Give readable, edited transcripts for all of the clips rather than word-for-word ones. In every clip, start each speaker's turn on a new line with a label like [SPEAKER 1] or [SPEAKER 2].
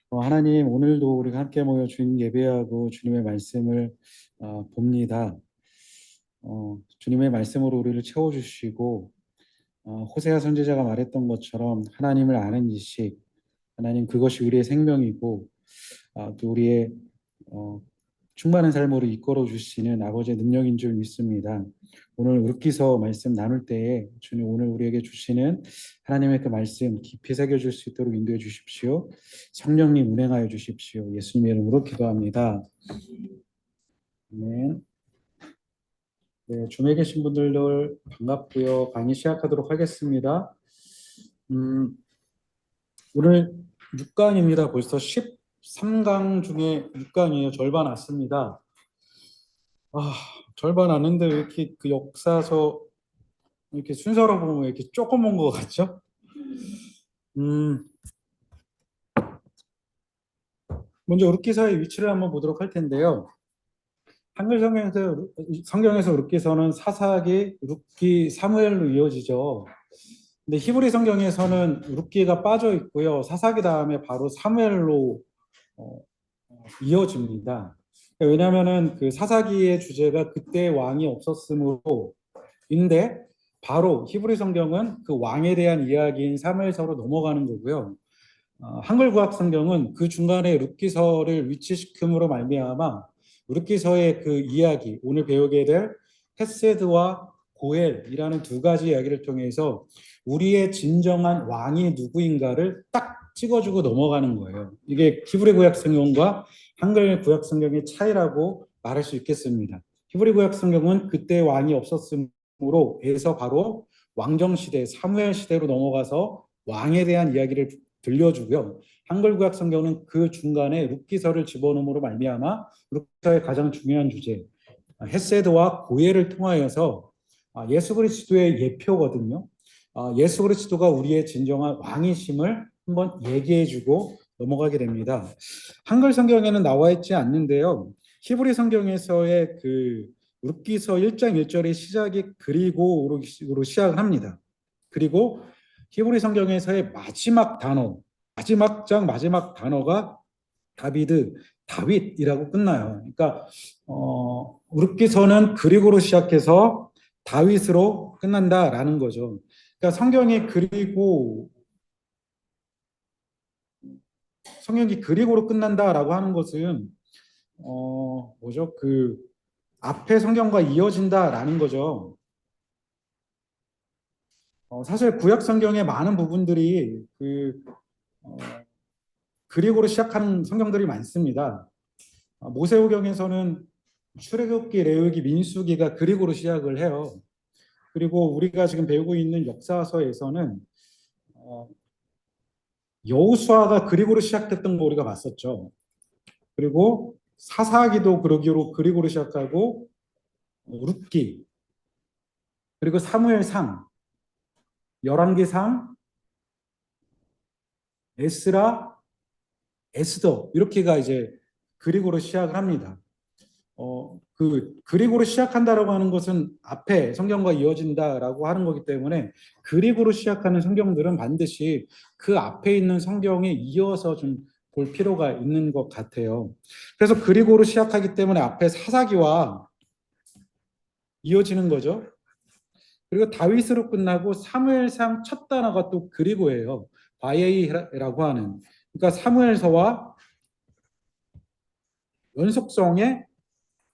[SPEAKER 1] 하나님, 오늘도 우리가 함께 모여 주님 예배하고 주님의 말씀을 봅니다. 주님의 말씀으로 우리를 채워주시고, 호세아 선지자가 말했던 것처럼 하나님을 아는 지식, 하나님 그것이 우리의 생명이고, 또 우리의 어, 충만한 삶으로 이끌어 주시는 아버지의 능력인 줄 믿습니다. 오늘 룻기서 말씀 나눌 때에 주님 오늘 우리에게 주시는 하나님의 그 말씀 깊이 새겨줄 수 있도록 인도해 주십시오. 성령님 운행하여 주십시오. 예수님의 이름으로 기도합니다. 아멘. 네, 줌에 계신 분들도 반갑고요. 강의 시작하도록 하겠습니다. 음, 오늘 6강입니다. 벌써 13강 중에 6강이에요. 절반 왔습니다. 절반 왔는데 왜 이렇게 그 역사서 이렇게 순서로 보면 왜 이렇게 조금 온 것 같죠? 음, 먼저 룻기서의 위치를 한번 보도록 할 텐데요. 한글 성경에서 룻기서는 사사기, 룻기, 사무엘로 이어지죠. 근데 히브리 성경에서는 룻기가 빠져 있고요. 사사기 다음에 바로 사무엘로 어, 이어집니다. 왜냐하면은 그 사사기의 주제가 그때 왕이 없었으므로 인데 바로 히브리 성경은 그 왕에 대한 이야기인 사무엘서로 넘어가는 거고요. 한글 구약 성경은 그 중간에 룻기서를 위치시킴으로 말미암아 룻기서의 그 이야기, 오늘 배우게 될 헤세드와 고엘이라는 두 가지 이야기를 통해서 우리의 진정한 왕이 누구인가를 딱 찍어주고 넘어가는 거예요. 이게 히브리 구약 성경과 한글 구약 성경의 차이라고 말할 수 있겠습니다. 히브리 구약 성경은 그때 왕이 없었으므로 에서 바로 왕정 시대, 사무엘 시대로 넘어가서 왕에 대한 이야기를 들려주고요. 한글 구약 성경은 그 중간에 룻기서를 집어넣음으로 말미암아 룻기서의 가장 중요한 주제 헤세드와 고해를 통하여서 예수 그리스도의 예표거든요. 예수 그리스도가 우리의 진정한 왕이심을 한번 얘기해주고 넘어가게 됩니다. 한글 성경에는 나와 있지 않는데요. 히브리 성경에서의 그 룻기서 1장 1절의 시작이 그리고로 시작을 합니다. 그리고 히브리 성경에서의 마지막 단어, 마지막 장 마지막 단어가 다윗이라고 끝나요. 그러니까 룻기서는 그리고로 시작해서 다윗으로 끝난다라는 거죠. 그러니까 성경이 그리고로 끝난다라고 하는 것은 뭐죠? 그 앞에 성경과 이어진다라는 거죠. 사실 구약 성경의 많은 부분들이 어, 그리고로 시작하는 성경들이 많습니다. 모세오경에서는 출애굽기, 레위기, 민수기가 그리고로 시작을 해요. 그리고 우리가 지금 배우고 있는 역사서에서는 어, 여호수아가 그리고로 시작됐던 거 우리가 봤었죠. 그리고 사사기도 그리고로 시작하고 룻기, 그리고 사무엘상, 열왕기상, 에스라, 에스더 이렇게가 이제 그리고로 시작을 합니다. 그 그리고로 시작한다라고 하는 것은 앞에 성경과 이어진다라고 하는 거기 때문에 그리고로 시작하는 성경들은 반드시 그 앞에 있는 성경에 이어서 좀 볼 필요가 있는 것 같아요. 그래서 그리고로 시작하기 때문에 앞에 사사기와 이어지는 거죠. 그리고 다윗으로 끝나고 사무엘상 첫 단어가 또 그리고예요. 바예이라고 하는. 그러니까 사무엘서와 연속성의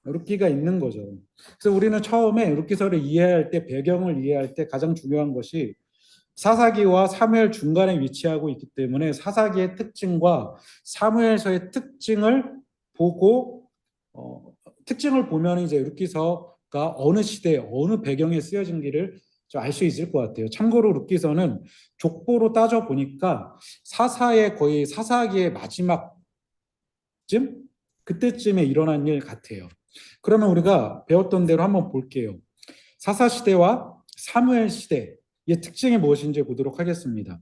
[SPEAKER 1] 룻기가 있는 거죠. 그래서 우리는 처음에 룻기서를 이해할 때 배경을 이해할 때 가장 중요한 것이 사사기와 사무엘 중간에 위치하고 있기 때문에 사사기의 특징과 사무엘서의 특징을 보고 특징을 보면 이제 룻기서가 어느 시대 어느 배경에 쓰여진지를 알 수 있을 것 같아요. 참고로 룻기서는 족보로 따져 보니까 사사의 거의 사사기의 마지막쯤 그때쯤에 일어난 일 같아요. 그러면 우리가 배웠던 대로 한번 볼게요. 사사 시대와 사무엘 시대의 특징이 무엇인지 보도록 하겠습니다.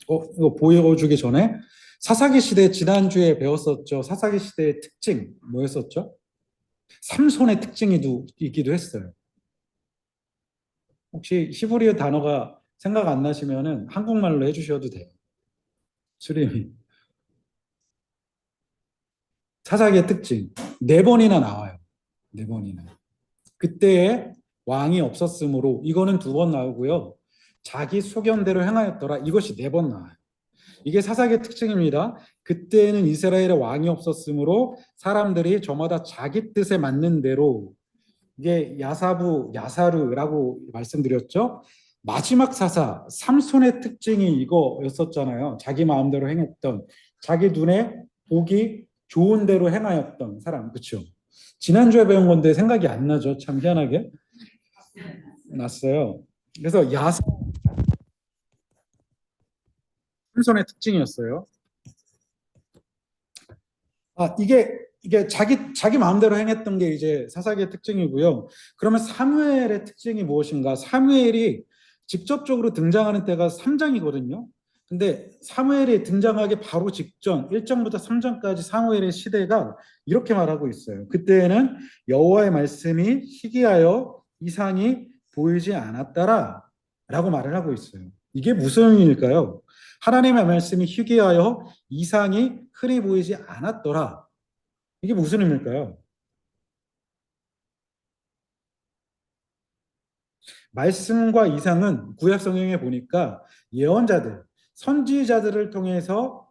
[SPEAKER 1] 이거 보여주기 전에 사사기 시대 지난주에 배웠었죠. 사사기 시대의 특징 뭐였었죠? 삼손의 특징이기도 했어요. 혹시 히브리어 단어가 생각 안 나시면은 한국말로 해주셔도 돼요. 수림이. 사사기의 특징. 네 번이나 나와요. 네 번이나. 그때에 왕이 없었으므로 이거는 두 번 나오고요. 자기 소견대로 행하였더라. 이것이 네 번 나와요. 이게 사사기의 특징입니다. 그때는 이스라엘에 왕이 없었으므로 사람들이 저마다 자기 뜻에 맞는 대로 이게 야사부, 야사르라고 말씀드렸죠. 마지막 사사 삼손의 특징이 이거였었잖아요. 자기 마음대로 행했던, 자기 눈에 보기 좋은 대로 행하였던 사람, 그렇죠? 지난주에 배운 건데 생각이 안 나죠. 참 희한하게 났어요. 그래서 야사 삼손의 특징이었어요. 이게 자기 마음대로 행했던 게 이제 사사기의 특징이고요. 그러면 사무엘의 특징이 무엇인가? 사무엘이 직접적으로 등장하는 때가 3장이거든요. 근데 사무엘이 등장하기 바로 직전 1장부터 3장까지 사무엘의 시대가 이렇게 말하고 있어요. 그때에는 여호와의 말씀이 희귀하여 이상이 보이지 않았더라 라고 말을 하고 있어요. 이게 무슨 의미일까요? 하나님의 말씀이 희귀하여 이상이 흔히 보이지 않았더라. 이게 무슨 의미일까요? 말씀과 이상은 구약 성경에 보니까 예언자들, 선지자들을 통해서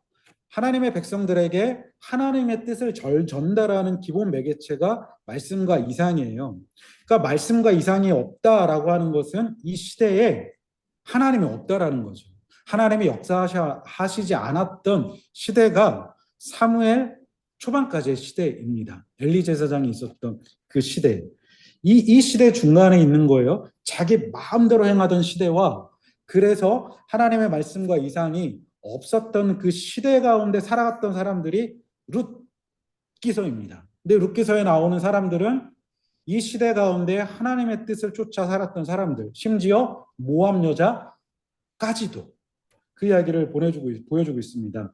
[SPEAKER 1] 하나님의 백성들에게 하나님의 뜻을 전달하는 기본 매개체가 말씀과 이상이에요. 그러니까 말씀과 이상이 없다라고 하는 것은 이 시대에 하나님이 없다라는 거죠. 하나님이 역사하시지 않았던 시대가 사무엘 초반까지의 시대입니다. 엘리 제사장이 있었던 그 시대. 이 시대 중간에 있는 거예요. 자기 마음대로 행하던 시대와 그래서 하나님의 말씀과 이상이 없었던 그 시대 가운데 살아갔던 사람들이 룻기서입니다. 근데 룻기서에 나오는 사람들은 이 시대 가운데 하나님의 뜻을 쫓아 살았던 사람들, 심지어 모압 여자까지도 그 이야기를 보여주고 있습니다.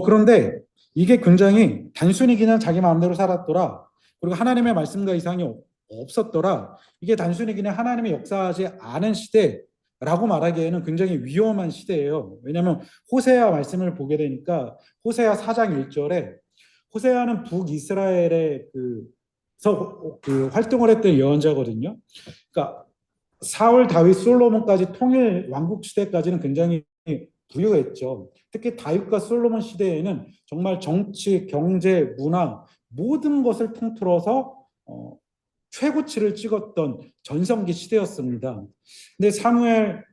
[SPEAKER 1] 그런데 이게 굉장히 단순히 그냥 자기 마음대로 살았더라. 그리고 하나님의 말씀과 이상이 없었더라. 이게 단순히 그냥 하나님의 역사하지 않은 시대라고 말하기에는 굉장히 위험한 시대예요. 왜냐하면 호세아 말씀을 보게 되니까 호세아 4장 1절에 호세아는 북이스라엘의 그 활동을 했던 예언자거든요. 그러니까 사울, 다윗, 솔로몬까지 통일 왕국 시대까지는 굉장히 부유했죠. 특히 다윗과 솔로몬 시대에는 정말 정치, 경제, 문화 모든 것을 통틀어서 최고치를 찍었던 전성기 시대였습니다. 근데 사무엘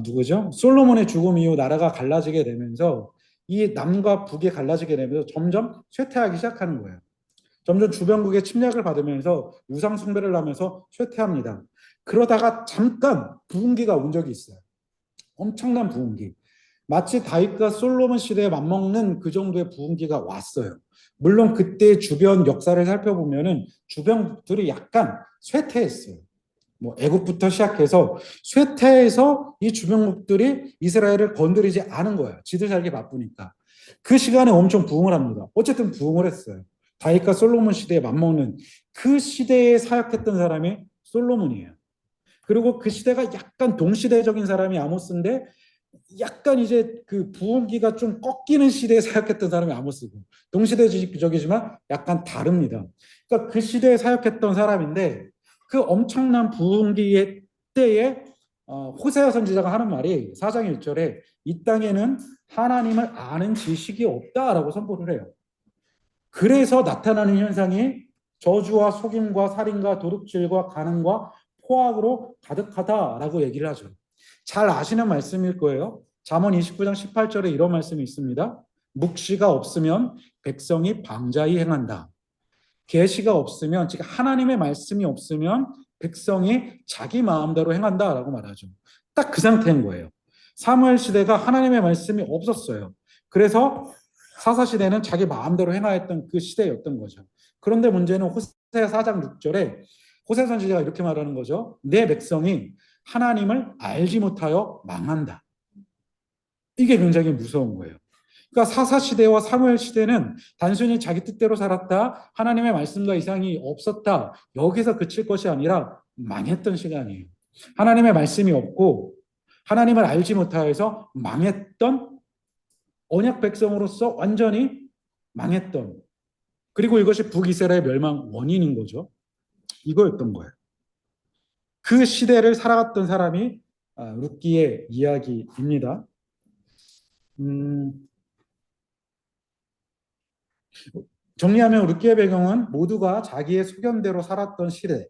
[SPEAKER 1] 누구죠? 솔로몬의 죽음 이후 나라가 갈라지게 되면서 이 남과 북이 갈라지게 되면서 점점 쇠퇴하기 시작하는 거예요. 점점 주변국의 침략을 받으면서 우상 숭배를 하면서 쇠퇴합니다. 그러다가 잠깐 부흥기가 온 적이 있어요. 엄청난 부흥기. 마치 다윗과 솔로몬 시대에 맞먹는 그 정도의 부흥기가 왔어요. 물론 그때 주변 역사를 살펴보면은 주변들이 약간 쇠퇴했어요. 뭐 애국부터 시작해서 쇠퇴해서 이 주변국들이 이스라엘을 건드리지 않은 거예요. 지들 살기 바쁘니까. 그 시간에 엄청 부흥을 합니다. 어쨌든 부흥을 했어요. 다윗과 솔로몬 시대에 맞먹는 그 시대에 사역했던 사람이 솔로몬이에요. 그리고 그 시대가 약간 동시대적인 사람이 아모스인데 약간 이제 그 부흥기가 좀 꺾이는 시대에 사역했던 사람이 아모스고 동시대적이지만 약간 다릅니다. 그러니까 그 시대에 사역했던 사람인데 그 엄청난 부흥기의 때에 호세아 선지자가 하는 말이 4장 1절에 이 땅에는 하나님을 아는 지식이 없다라고 선포를 해요. 그래서 나타나는 현상이 저주와 속임과 살인과 도둑질과 간음과 포악으로 가득하다라고 얘기를 하죠. 잘 아시는 말씀일 거예요. 잠언 29장 18절에 이런 말씀이 있습니다. 묵시가 없으면 백성이 방자히 행한다. 계시가 없으면, 즉 하나님의 말씀이 없으면 백성이 자기 마음대로 행한다라고 말하죠. 딱 그 상태인 거예요. 사무엘 시대가 하나님의 말씀이 없었어요. 그래서 사사 시대는 자기 마음대로 행하였던 그 시대였던 거죠. 그런데 문제는 호세아 4장 6절에 호세아 선지자가 이렇게 말하는 거죠. 내 백성이 하나님을 알지 못하여 망한다. 이게 굉장히 무서운 거예요. 그러니까 사사 시대와 사무엘 시대는 단순히 자기 뜻대로 살았다, 하나님의 말씀과 이상이 없었다, 여기서 그칠 것이 아니라 망했던 시간이에요. 하나님의 말씀이 없고 하나님을 알지 못하여서 망했던 언약 백성으로서 완전히 망했던 그리고 이것이 북이스라엘 멸망 원인인 거죠. 이거였던 거예요. 그 시대를 살아갔던 사람이 룻기의 이야기입니다. 음, 정리하면 룻기의 배경은 모두가 자기의 소견대로 살았던 시대.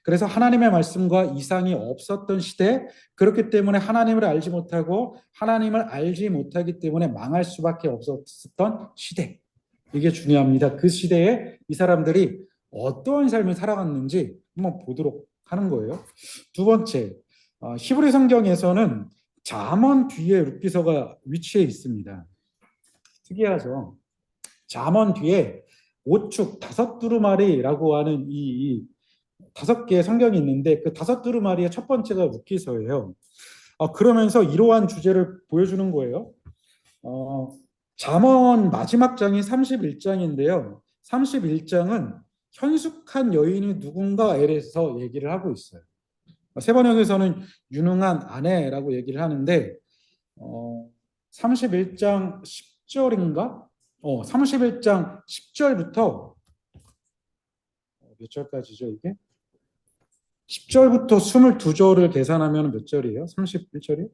[SPEAKER 1] 그래서 하나님의 말씀과 이상이 없었던 시대. 그렇기 때문에 하나님을 알지 못하고 하나님을 알지 못하기 때문에 망할 수밖에 없었던 시대. 이게 중요합니다. 그 시대에 이 사람들이 어떠한 삶을 살아갔는지 한번 보도록 하는 거예요. 두 번째, 히브리 성경에서는 잠언 뒤에 룻기서가 위치해 있습니다. 특이하죠. 잠언 뒤에 오축 다섯 두루마리라고 하는 이 다섯 개의 성경이 있는데 그 다섯 두루마리의 첫 번째가 룻기서예요. 그러면서 이러한 주제를 보여주는 거예요. 어, 잠언 마지막 장이 31장인데요. 31장은 현숙한 여인이 누군가에 대해서 얘기를 하고 있어요. 세번역에서는 유능한 아내라고 얘기를 하는데 31장 10절인가? 31장 10절부터 몇 절까지죠, 이게? 10절부터 22절을 계산하면 몇 절이에요? 31절이요?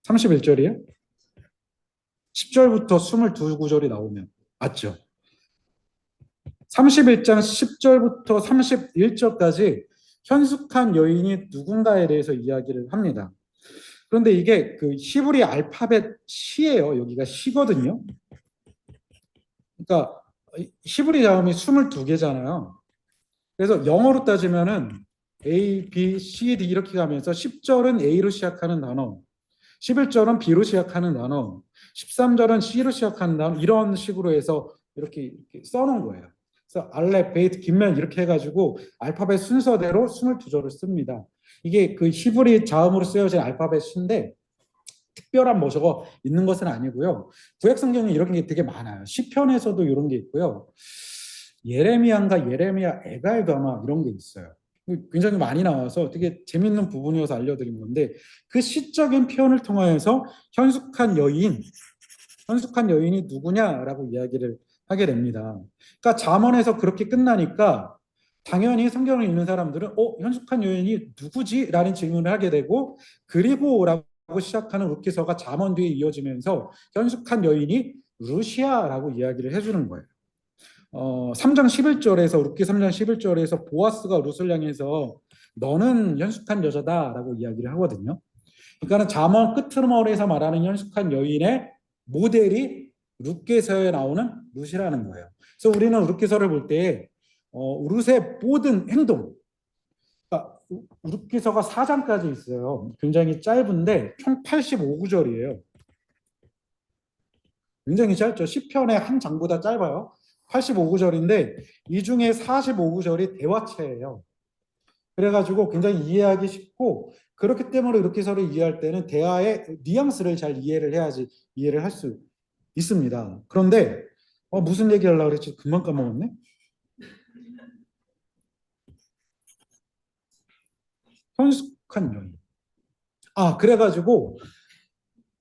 [SPEAKER 1] 31절이요? 10절부터 22구절이 나오면 맞죠? 31장 10절부터 31절까지 현숙한 여인이 누군가에 대해서 이야기를 합니다. 그런데 이게 그 히브리 알파벳 시예요. 여기가 시거든요. 그러니까 히브리 자음이 22개잖아요. 그래서 영어로 따지면은 A, B, C, D 이렇게 가면서 10절은 A로 시작하는 단어, 11절은 B로 시작하는 단어, 13절은 C로 시작하는 단어 이런 식으로 해서 이렇게 써놓은 거예요. 그래서 알렙, 베이트, 김면 이렇게 해가지고 알파벳 순서대로 22절을 씁니다. 이게 그 히브리 자음으로 쓰여진 알파벳인데 특별한 뭐저거 있는 것은 아니고요. 구약 성경에 이런 게 되게 많아요. 시편에서도 이런 게 있고요. 예레미야인가 예레미야 에갈도 아마 이런 게 있어요. 굉장히 많이 나와서 되게 재밌는 부분이어서 알려드린 건데 그 시적인 표현을 통하여서 현숙한 여인이 누구냐라고 이야기를 하게 됩니다. 그러니까 잠언에서 그렇게 끝나니까 당연히 성경을 읽는 사람들은 현숙한 여인이 누구지? 라는 질문을 하게 되고 그리고 라고 시작하는 룻기서가 잠언 뒤에 이어지면서 현숙한 여인이 루시아라고 이야기를 해주는 거예요. 3장 11절에서 룻기 3장 11절에서 보아스가 룻을 향해서 너는 현숙한 여자다라고 이야기를 하거든요. 그러니까는 잠언 끝머리에서 말하는 현숙한 여인의 모델이 룻기서에 나오는 룻이라는 거예요. 그래서 우리는 룻기서를 볼 때 룻의 모든 행동, 그러니까 룻기서가 4장까지 있어요. 굉장히 짧은데 총 85구절이에요. 굉장히 짧죠. 시편의 한 장보다 짧아요. 85구절인데 이 중에 45구절이 대화체예요. 그래가지고 굉장히 이해하기 쉽고 그렇기 때문에 룻기서를 이해할 때는 대화의 뉘앙스를 잘 이해를 해야지 이해를 할 수 있습니다. 그런데 무슨 얘기 하려고 그랬지? 금방 까먹었네. 현숙한 여인. 그래가지고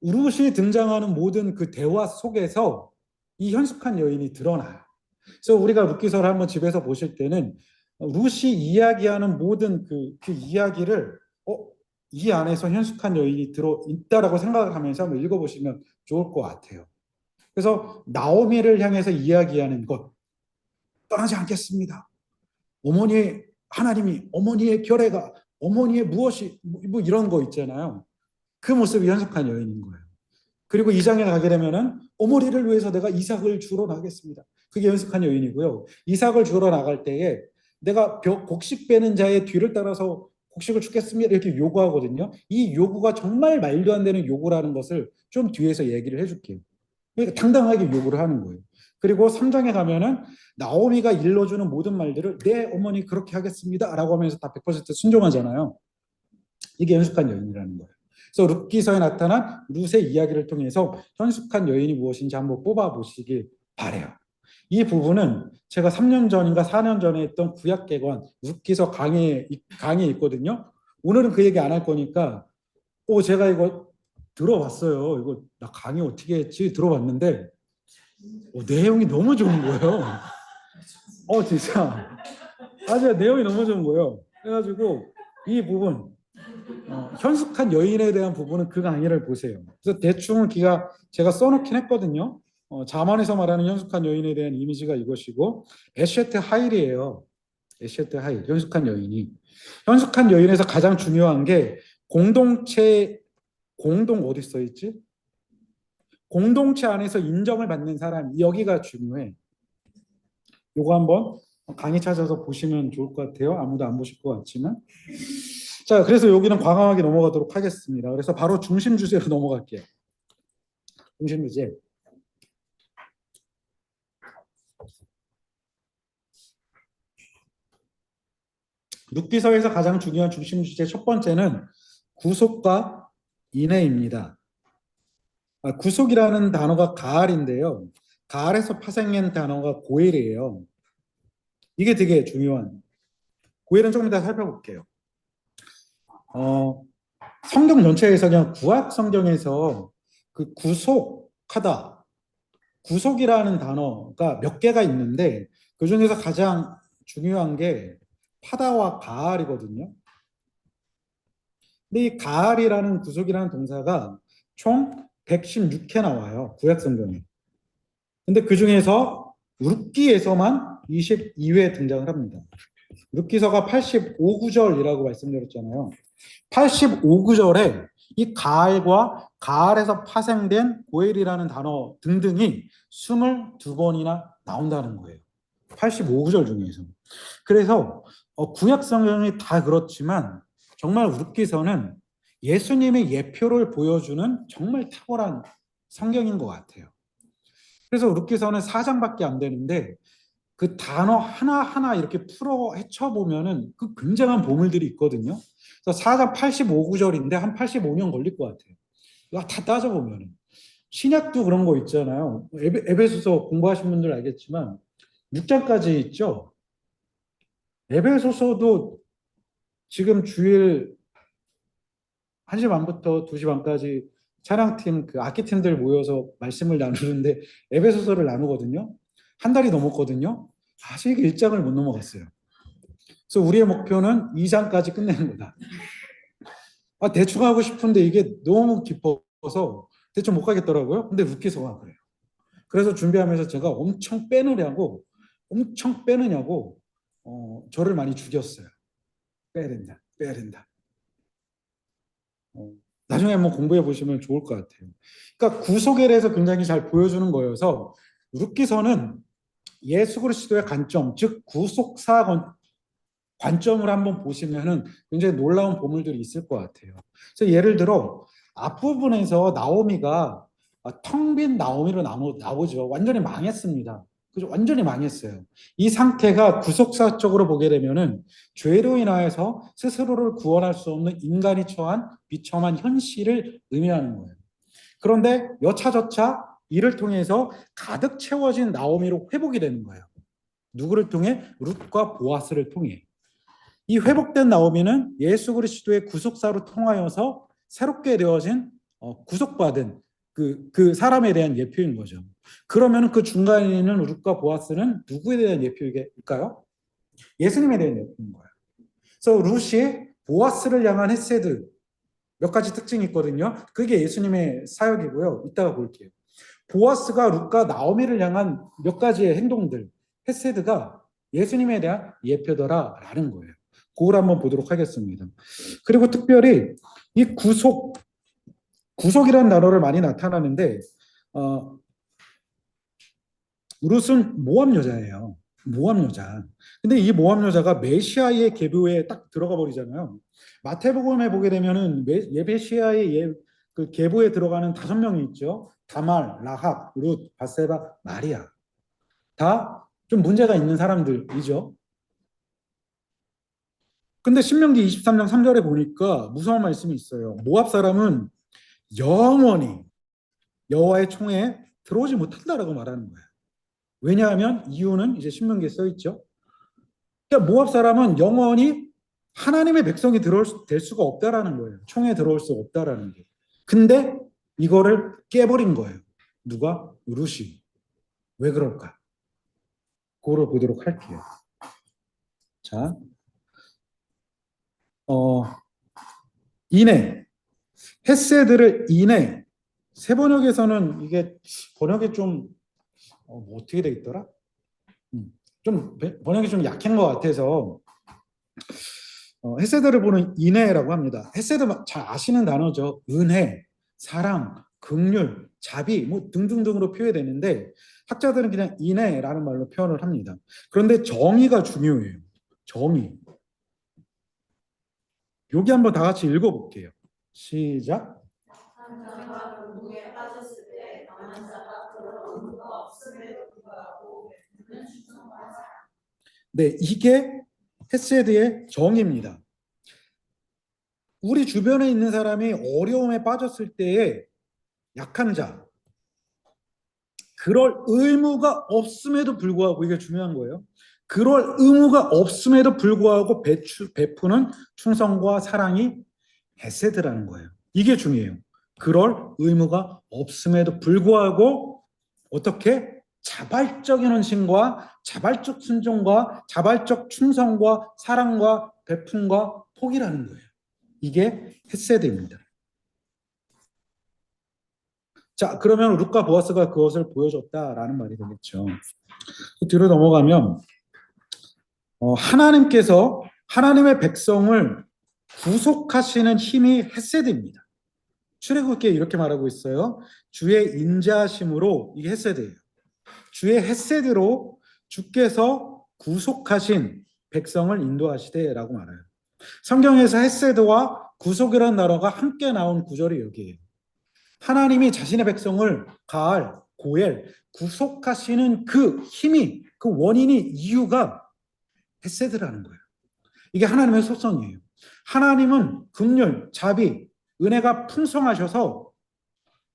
[SPEAKER 1] 우룻이 등장하는 모든 그 대화 속에서 이 현숙한 여인이 드러나요. 그래서 우리가 룻기서를 한번 집에서 보실 때는 룻이 이야기하는 모든 그 이야기를 이 안에서 현숙한 여인이 들어 있다라고 생각을 하면서 한번 읽어보시면 좋을 것 같아요. 그래서 나오미를 향해서 이야기하는 것 떠나지 않겠습니다. 어머니의 하나님이 어머니의 결례가 어머니의 무엇이 뭐 이런 거 있잖아요. 그 모습이 현숙한 여인인 거예요. 그리고 이 장에 가게 되면은 어머니를 위해서 내가 이삭을 주러 나겠습니다. 그게 현숙한 여인이고요. 이삭을 주러 나갈 때에 내가 곡식 빼는 자의 뒤를 따라서 곡식을 주겠습니다. 이렇게 요구하거든요. 이 요구가 정말 말도 안 되는 요구라는 것을 좀 뒤에서 얘기를 해줄게요. 그러니까 당당하게 요구를 하는 거예요. 그리고 3장에 가면은 나오미가 일러주는 모든 말들을 내 어머니 그렇게 하겠습니다. 라고 하면서 다 100% 순종하잖아요. 이게 현숙한 여인이라는 거예요. 그래서 룻기서에 나타난 룻의 이야기를 통해서 현숙한 여인이 무엇인지 한번 뽑아보시길 바래요. 이 부분은 제가 3년 전인가 4년 전에 했던 구약개관 룻기서 강의에 있거든요. 오늘은 그 얘기 안 할 거니까 제가 이거 들어봤어요. 이거 나 강의 어떻게 했지? 들어봤는데 내용이 너무 좋은 거예요. 진짜. 아주 내용이 너무 좋은 거예요. 그래가지고 이 부분, 현숙한 여인에 대한 부분은 그 강의를 보세요. 그래서 대충은 제가 써놓긴 했거든요. 자만에서 말하는 현숙한 여인에 대한 이미지가 이것이고, 에셰트 하일이에요. 에셰트 하일, 현숙한 여인이. 현숙한 여인에서 가장 중요한 게 공동체, 어디 써 있지? 공동체 안에서 인정을 받는 사람, 여기가 중요해. 요거 한번 강의 찾아서 보시면 좋을 것 같아요. 아무도 안 보실 것 같지만. 자, 그래서 여기는 과감하게 넘어가도록 하겠습니다. 그래서 바로 중심 주제로 넘어갈게요. 중심 주제. 룻기서에서 가장 중요한 중심 주제 첫 번째는 구속과 인애입니다. 구속이라는 단어가 가알인데요. 가알에서 파생된 단어가 고엘이에요. 이게 되게 중요한. 고엘은 조금 이따 살펴볼게요. 성경 전체에서 그냥 구약 성경에서 그 구속하다, 구속이라는 단어가 몇 개가 있는데 그 중에서 가장 중요한 게 파다와 가알이거든요. 근데 이 가알이라는 구속이라는 동사가 총 116회 나와요. 구약 성경에. 근데 그 중에서 룻기에서만 22회 등장을 합니다. 룻기서가 85구절이라고 말씀드렸잖아요. 85구절에 이 가알과 가알에서 파생된 고엘이라는 단어 등등이 22번이나 나온다는 거예요. 85구절 중에서. 그래서 구약 성경이 다 그렇지만 정말 룻기서는 예수님의 예표를 보여주는 정말 탁월한 성경인 것 같아요. 그래서 룻기서는 4장밖에 안 되는데 그 단어 하나하나 이렇게 풀어 헤쳐보면은 그 굉장한 보물들이 있거든요. 그래서 4장 85구절인데 한 85년 걸릴 것 같아요. 이거 다 따져보면은. 신약도 그런 거 있잖아요. 에베소서 공부하신 분들 알겠지만 6장까지 있죠. 에베소서도 지금 주일 1시 반부터 2시 반까지 찬양팀 그 악기팀들 모여서 말씀을 나누는데 에베소서를 나누거든요. 한 달이 넘었거든요. 아직 1장을 못 넘어갔어요. 그래서 우리의 목표는 2장까지 끝내는 거다. 대충 하고 싶은데 이게 너무 깊어서 대충 못 가겠더라고요. 근데 룻기서가 그래요. 그래서 준비하면서 제가 엄청 빼느냐고 저를 많이 죽였어요. 빼야 된다, 빼야 된다. 나중에 한번 공부해 보시면 좋을 것 같아요. 그러니까 구속에 대해서 굉장히 잘 보여주는 거여서 룻기서는 예수 그리스도의 관점, 즉 구속사 관점을 한번 보시면은 굉장히 놀라운 보물들이 있을 것 같아요. 그래서 예를 들어 앞부분에서 나오미가 텅 빈 나오미로 나오죠. 완전히 망했습니다. 그죠? 완전히 망했어요. 이 상태가 구속사적으로 보게 되면은 죄로 인하여서 스스로를 구원할 수 없는 인간이 처한 비참한 현실을 의미하는 거예요. 그런데 여차저차 이를 통해서 가득 채워진 나오미로 회복이 되는 거예요. 누구를 통해? 룻과 보아스를 통해. 이 회복된 나오미는 예수 그리스도의 구속사로 통하여서 새롭게 되어진 구속받은 그 사람에 대한 예표인 거죠. 그러면 그 중간에 있는 룻과 보아스는 누구에 대한 예표일까요? 예수님에 대한 예표인 거예요. 그래서 룻이 보아스를 향한 헤세드 몇 가지 특징이 있거든요. 그게 예수님의 사역이고요. 이따가 볼게요. 보아스가 룻과 나오미를 향한 몇 가지의 행동들, 헤세드가 예수님에 대한 예표더라라는 거예요. 그걸 한번 보도록 하겠습니다. 그리고 특별히 이 구속이라는 단어를 많이 나타나는데 룻은 모함 여자예요. 모함 여자. 근데 이 모함 여자가 메시아의 계보에 딱 들어가 버리잖아요. 마태복음에 보게 되면은 메시아의 그 계보에 들어가는 5명이 있죠. 다말, 라합, 룻, 바세바, 마리아. 다 좀 문제가 있는 사람들이죠. 근데 신명기 23장 3절에 보니까 무서운 말씀이 있어요. 모압 사람은 영원히 여호와의 총에 들어오지 못한다라고 말하는 거예요. 왜냐하면 이유는 이제 신명기에 써 있죠. 그러니까 모압 사람은 영원히 하나님의 백성이 될 수가 없다라는 거예요. 총에 들어올 수 없다라는 게. 근데 이거를 깨버린 거예요. 누가? 룻이. 왜 그럴까? 그거를 보도록 할게요. 자, 어, 인해, 헤세드를 인해, 세 번역에서는 이게 번역이 좀 뭐 어떻게 돼 있더라? 좀 번역이 좀 약한 것 같아서 헤세드를 보는 인해라고 합니다. 헤세드 잘 아시는 단어죠. 은혜, 사랑, 긍휼, 자비 뭐 등등등으로 표현되는데 학자들은 그냥 인해라는 말로 표현을 합니다. 그런데 정의가 중요해요. 정의. 여기 한번 다 같이 읽어볼게요. 시작. 네, 이게 헤세드의 정의입니다. 우리 주변에 있는 사람이 어려움에 빠졌을 때에 약한 자, 그럴 의무가 없음에도 불구하고 이게 중요한 거예요. 그럴 의무가 없음에도 불구하고 베푸는 충성과 사랑이 헤세드라는 거예요. 이게 중요해요. 그럴 의무가 없음에도 불구하고 어떻게 자발적인 헌신과 자발적 순종과 자발적 충성과 사랑과 베품과 포기라는 거예요. 이게 헤세드입니다. 자, 그러면 룻과 보아스가 그것을 보여줬다라는 말이 되겠죠. 뒤로 넘어가면 하나님께서 하나님의 백성을 구속하시는 힘이 헤세드입니다. 출애굽기에 이렇게 말하고 있어요. 주의 인자하심으로 이게 헤세드예요. 주의 헤세드로 주께서 구속하신 백성을 인도하시되라고 말해요. 성경에서 헤세드와 구속이라는 단어가 함께 나온 구절이 여기에요. 하나님이 자신의 백성을 가을, 고엘, 구속하시는 그 힘이 그 원인이 이유가 헤세드라는 거예요. 이게 하나님의 소성이에요. 하나님은 긍휼, 자비, 은혜가 풍성하셔서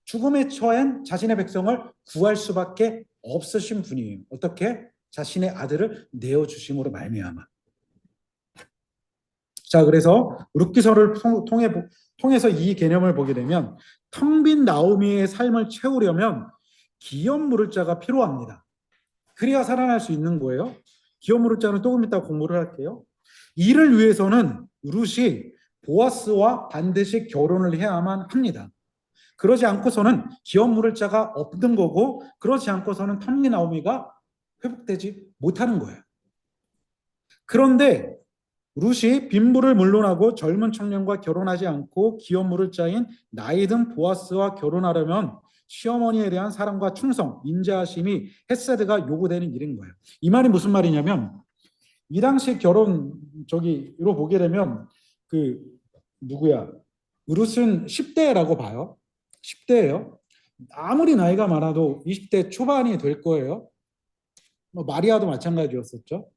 [SPEAKER 1] 죽음에 처한 자신의 백성을 구할 수밖에 없으신 분이에요. 어떻게? 자신의 아들을 내어주심으로 말미암아. 자, 그래서 룻기서를 통해서 이 개념을 보게 되면 텅 빈 나오미의 삶을 채우려면 기업 물을 자가 필요합니다. 그래야 살아날 수 있는 거예요. 기업 물을 자는 조금 이따 공부를 할게요. 이를 위해서는 룻이 보아스와 반드시 결혼을 해야만 합니다. 그러지 않고서는 기업 물을 자가 없는 거고 그러지 않고서는 텅 빈 나오미가 회복되지 못하는 거예요. 그런데 룻이 빈부를 물론하고 젊은 청년과 결혼하지 않고 기업 물을 자인 나이 든 보아스와 결혼하려면 시어머니에 대한 사랑과 충성, 인자하심이 헤세드가 요구되는 일인 거예요. 이 말이 무슨 말이냐면 이 당시 결혼 저기로 보게 되면 그 누구야? 룻은 10대라고 봐요. 10대예요. 아무리 나이가 많아도 20대 초반이 될 거예요. 뭐 마리아도 마찬가지였었죠.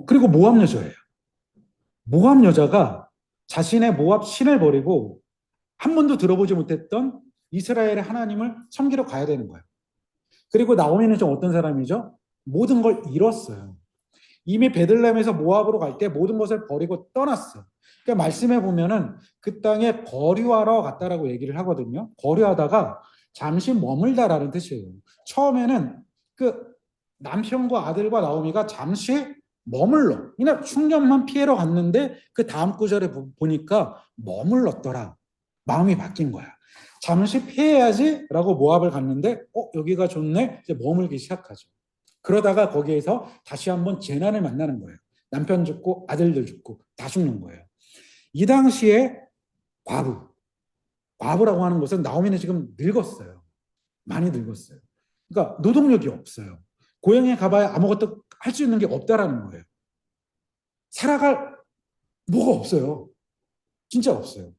[SPEAKER 1] 그리고 모압 여자예요. 모압 여자가 자신의 모압 신을 버리고 한 번도 들어보지 못했던 이스라엘의 하나님을 섬기러 가야 되는 거예요. 그리고 나오미는 좀 어떤 사람이죠? 모든 걸 잃었어요. 이미 베들레헴에서 모압으로 갈 때 모든 것을 버리고 떠났어. 그러니까 말씀해 보면은 그 땅에 거류하러 갔다라고 얘기를 하거든요. 거류하다가 잠시 머물다라는 뜻이에요. 처음에는 그 남편과 아들과 나오미가 잠시 머물러 그냥 흉년만 피해러 갔는데 그 다음 구절에 보니까 머물렀더라. 마음이 바뀐 거야. 잠시 피해야지라고 모압을 갔는데 여기가 좋네. 이제 머물기 시작하죠. 그러다가 거기에서 다시 한번 재난을 만나는 거예요. 남편 죽고 아들들 죽고 다 죽는 거예요. 이 당시에 과부라고 하는 것은 나오미는 지금 늙었어요. 많이 늙었어요. 그러니까 노동력이 없어요. 고향에 가봐야 아무것도 할 수 있는 게 없다라는 거예요. 살아갈 뭐가 없어요. 진짜 없어요.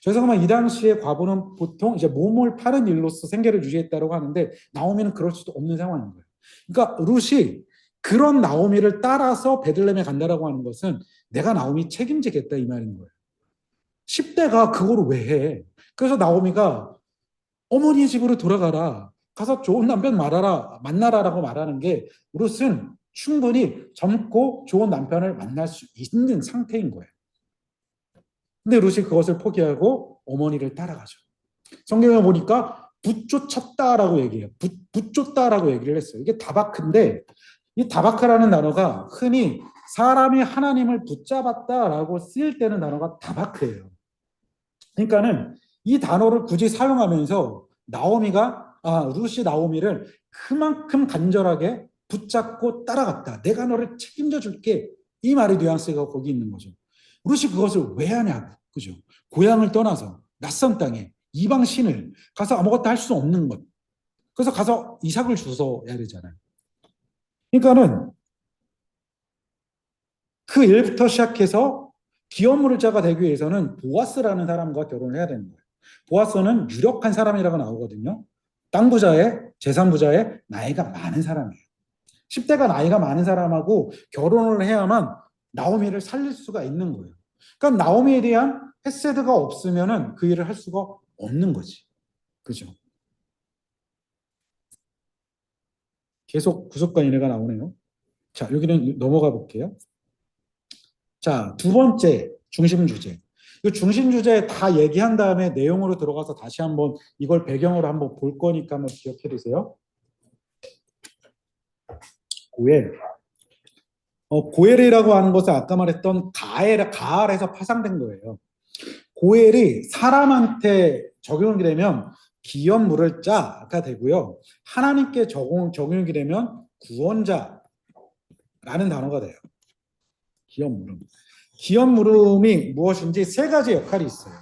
[SPEAKER 1] 그래서 아마 이 당시에 과부는 보통 이제 몸을 파는 일로서 생계를 유지했다고 하는데 나오미는 그럴 수도 없는 상황인 거예요. 그러니까 룻이 그런 나오미를 따라서 베들레헴에 간다라고 하는 것은 내가 나오미 책임지겠다 이 말인 거예요. 10대가 그거를 왜 해? 그래서 나오미가 어머니 집으로 돌아가라. 가서 좋은 남편 만나라라고 말하는 게 룻은 충분히 젊고 좋은 남편을 만날 수 있는 상태인 거예요. 근데 룻이 그것을 포기하고 어머니를 따라가죠. 성경에 보니까 붙쫓았다라고 얘기해요. 붙쫓다라고 얘기를 했어요. 이게 다바크인데 이 다바크라는 단어가 흔히 사람이 하나님을 붙잡았다라고 쓰일 때는 단어가 다바크예요. 그러니까는 이 단어를 굳이 사용하면서 루시 나오미를 그만큼 간절하게 붙잡고 따라갔다. 내가 너를 책임져 줄게. 이 말의 뉘앙스가 거기 있는 거죠. 루시 그것을 왜 하냐고. 그죠? 고향을 떠나서 낯선 땅에 이방 신을 가서 아무것도 할 수 없는 것. 그래서 가서 이삭을 주워야 되잖아요. 그러니까는 그 일부터 시작해서 기업물자가 되기 위해서는 보아스라는 사람과 결혼을 해야 되는 거예요. 보아스는 유력한 사람이라고 나오거든요. 땅 부자의 재산 부자의 나이가 많은 사람이에요. 10대가 나이가 많은 사람하고 결혼을 해야만 나오미를 살릴 수가 있는 거예요. 그러니까 나오미에 대한 헤세드가 없으면은 그 일을 할 수가 없는 거지. 그죠? 계속 구속관 인해가 나오네요. 자, 여기는 넘어가 볼게요. 자, 두 번째 중심 주제. 이 중심 주제 다 얘기한 다음에 내용으로 들어가서 다시 한번 이걸 배경으로 한번 볼 거니까 한번 기억해 두세요. 고엘. 고엘이라고 하는 것은 아까 말했던 가알에서 파생된 거예요. 고엘이 사람한테 적용이 되면 기업 물을 자가 되고요. 하나님께 적용이 되면 구원자라는 단어가 돼요. 기업 물음. 기업 물음이 무엇인지 세 가지 역할이 있어요.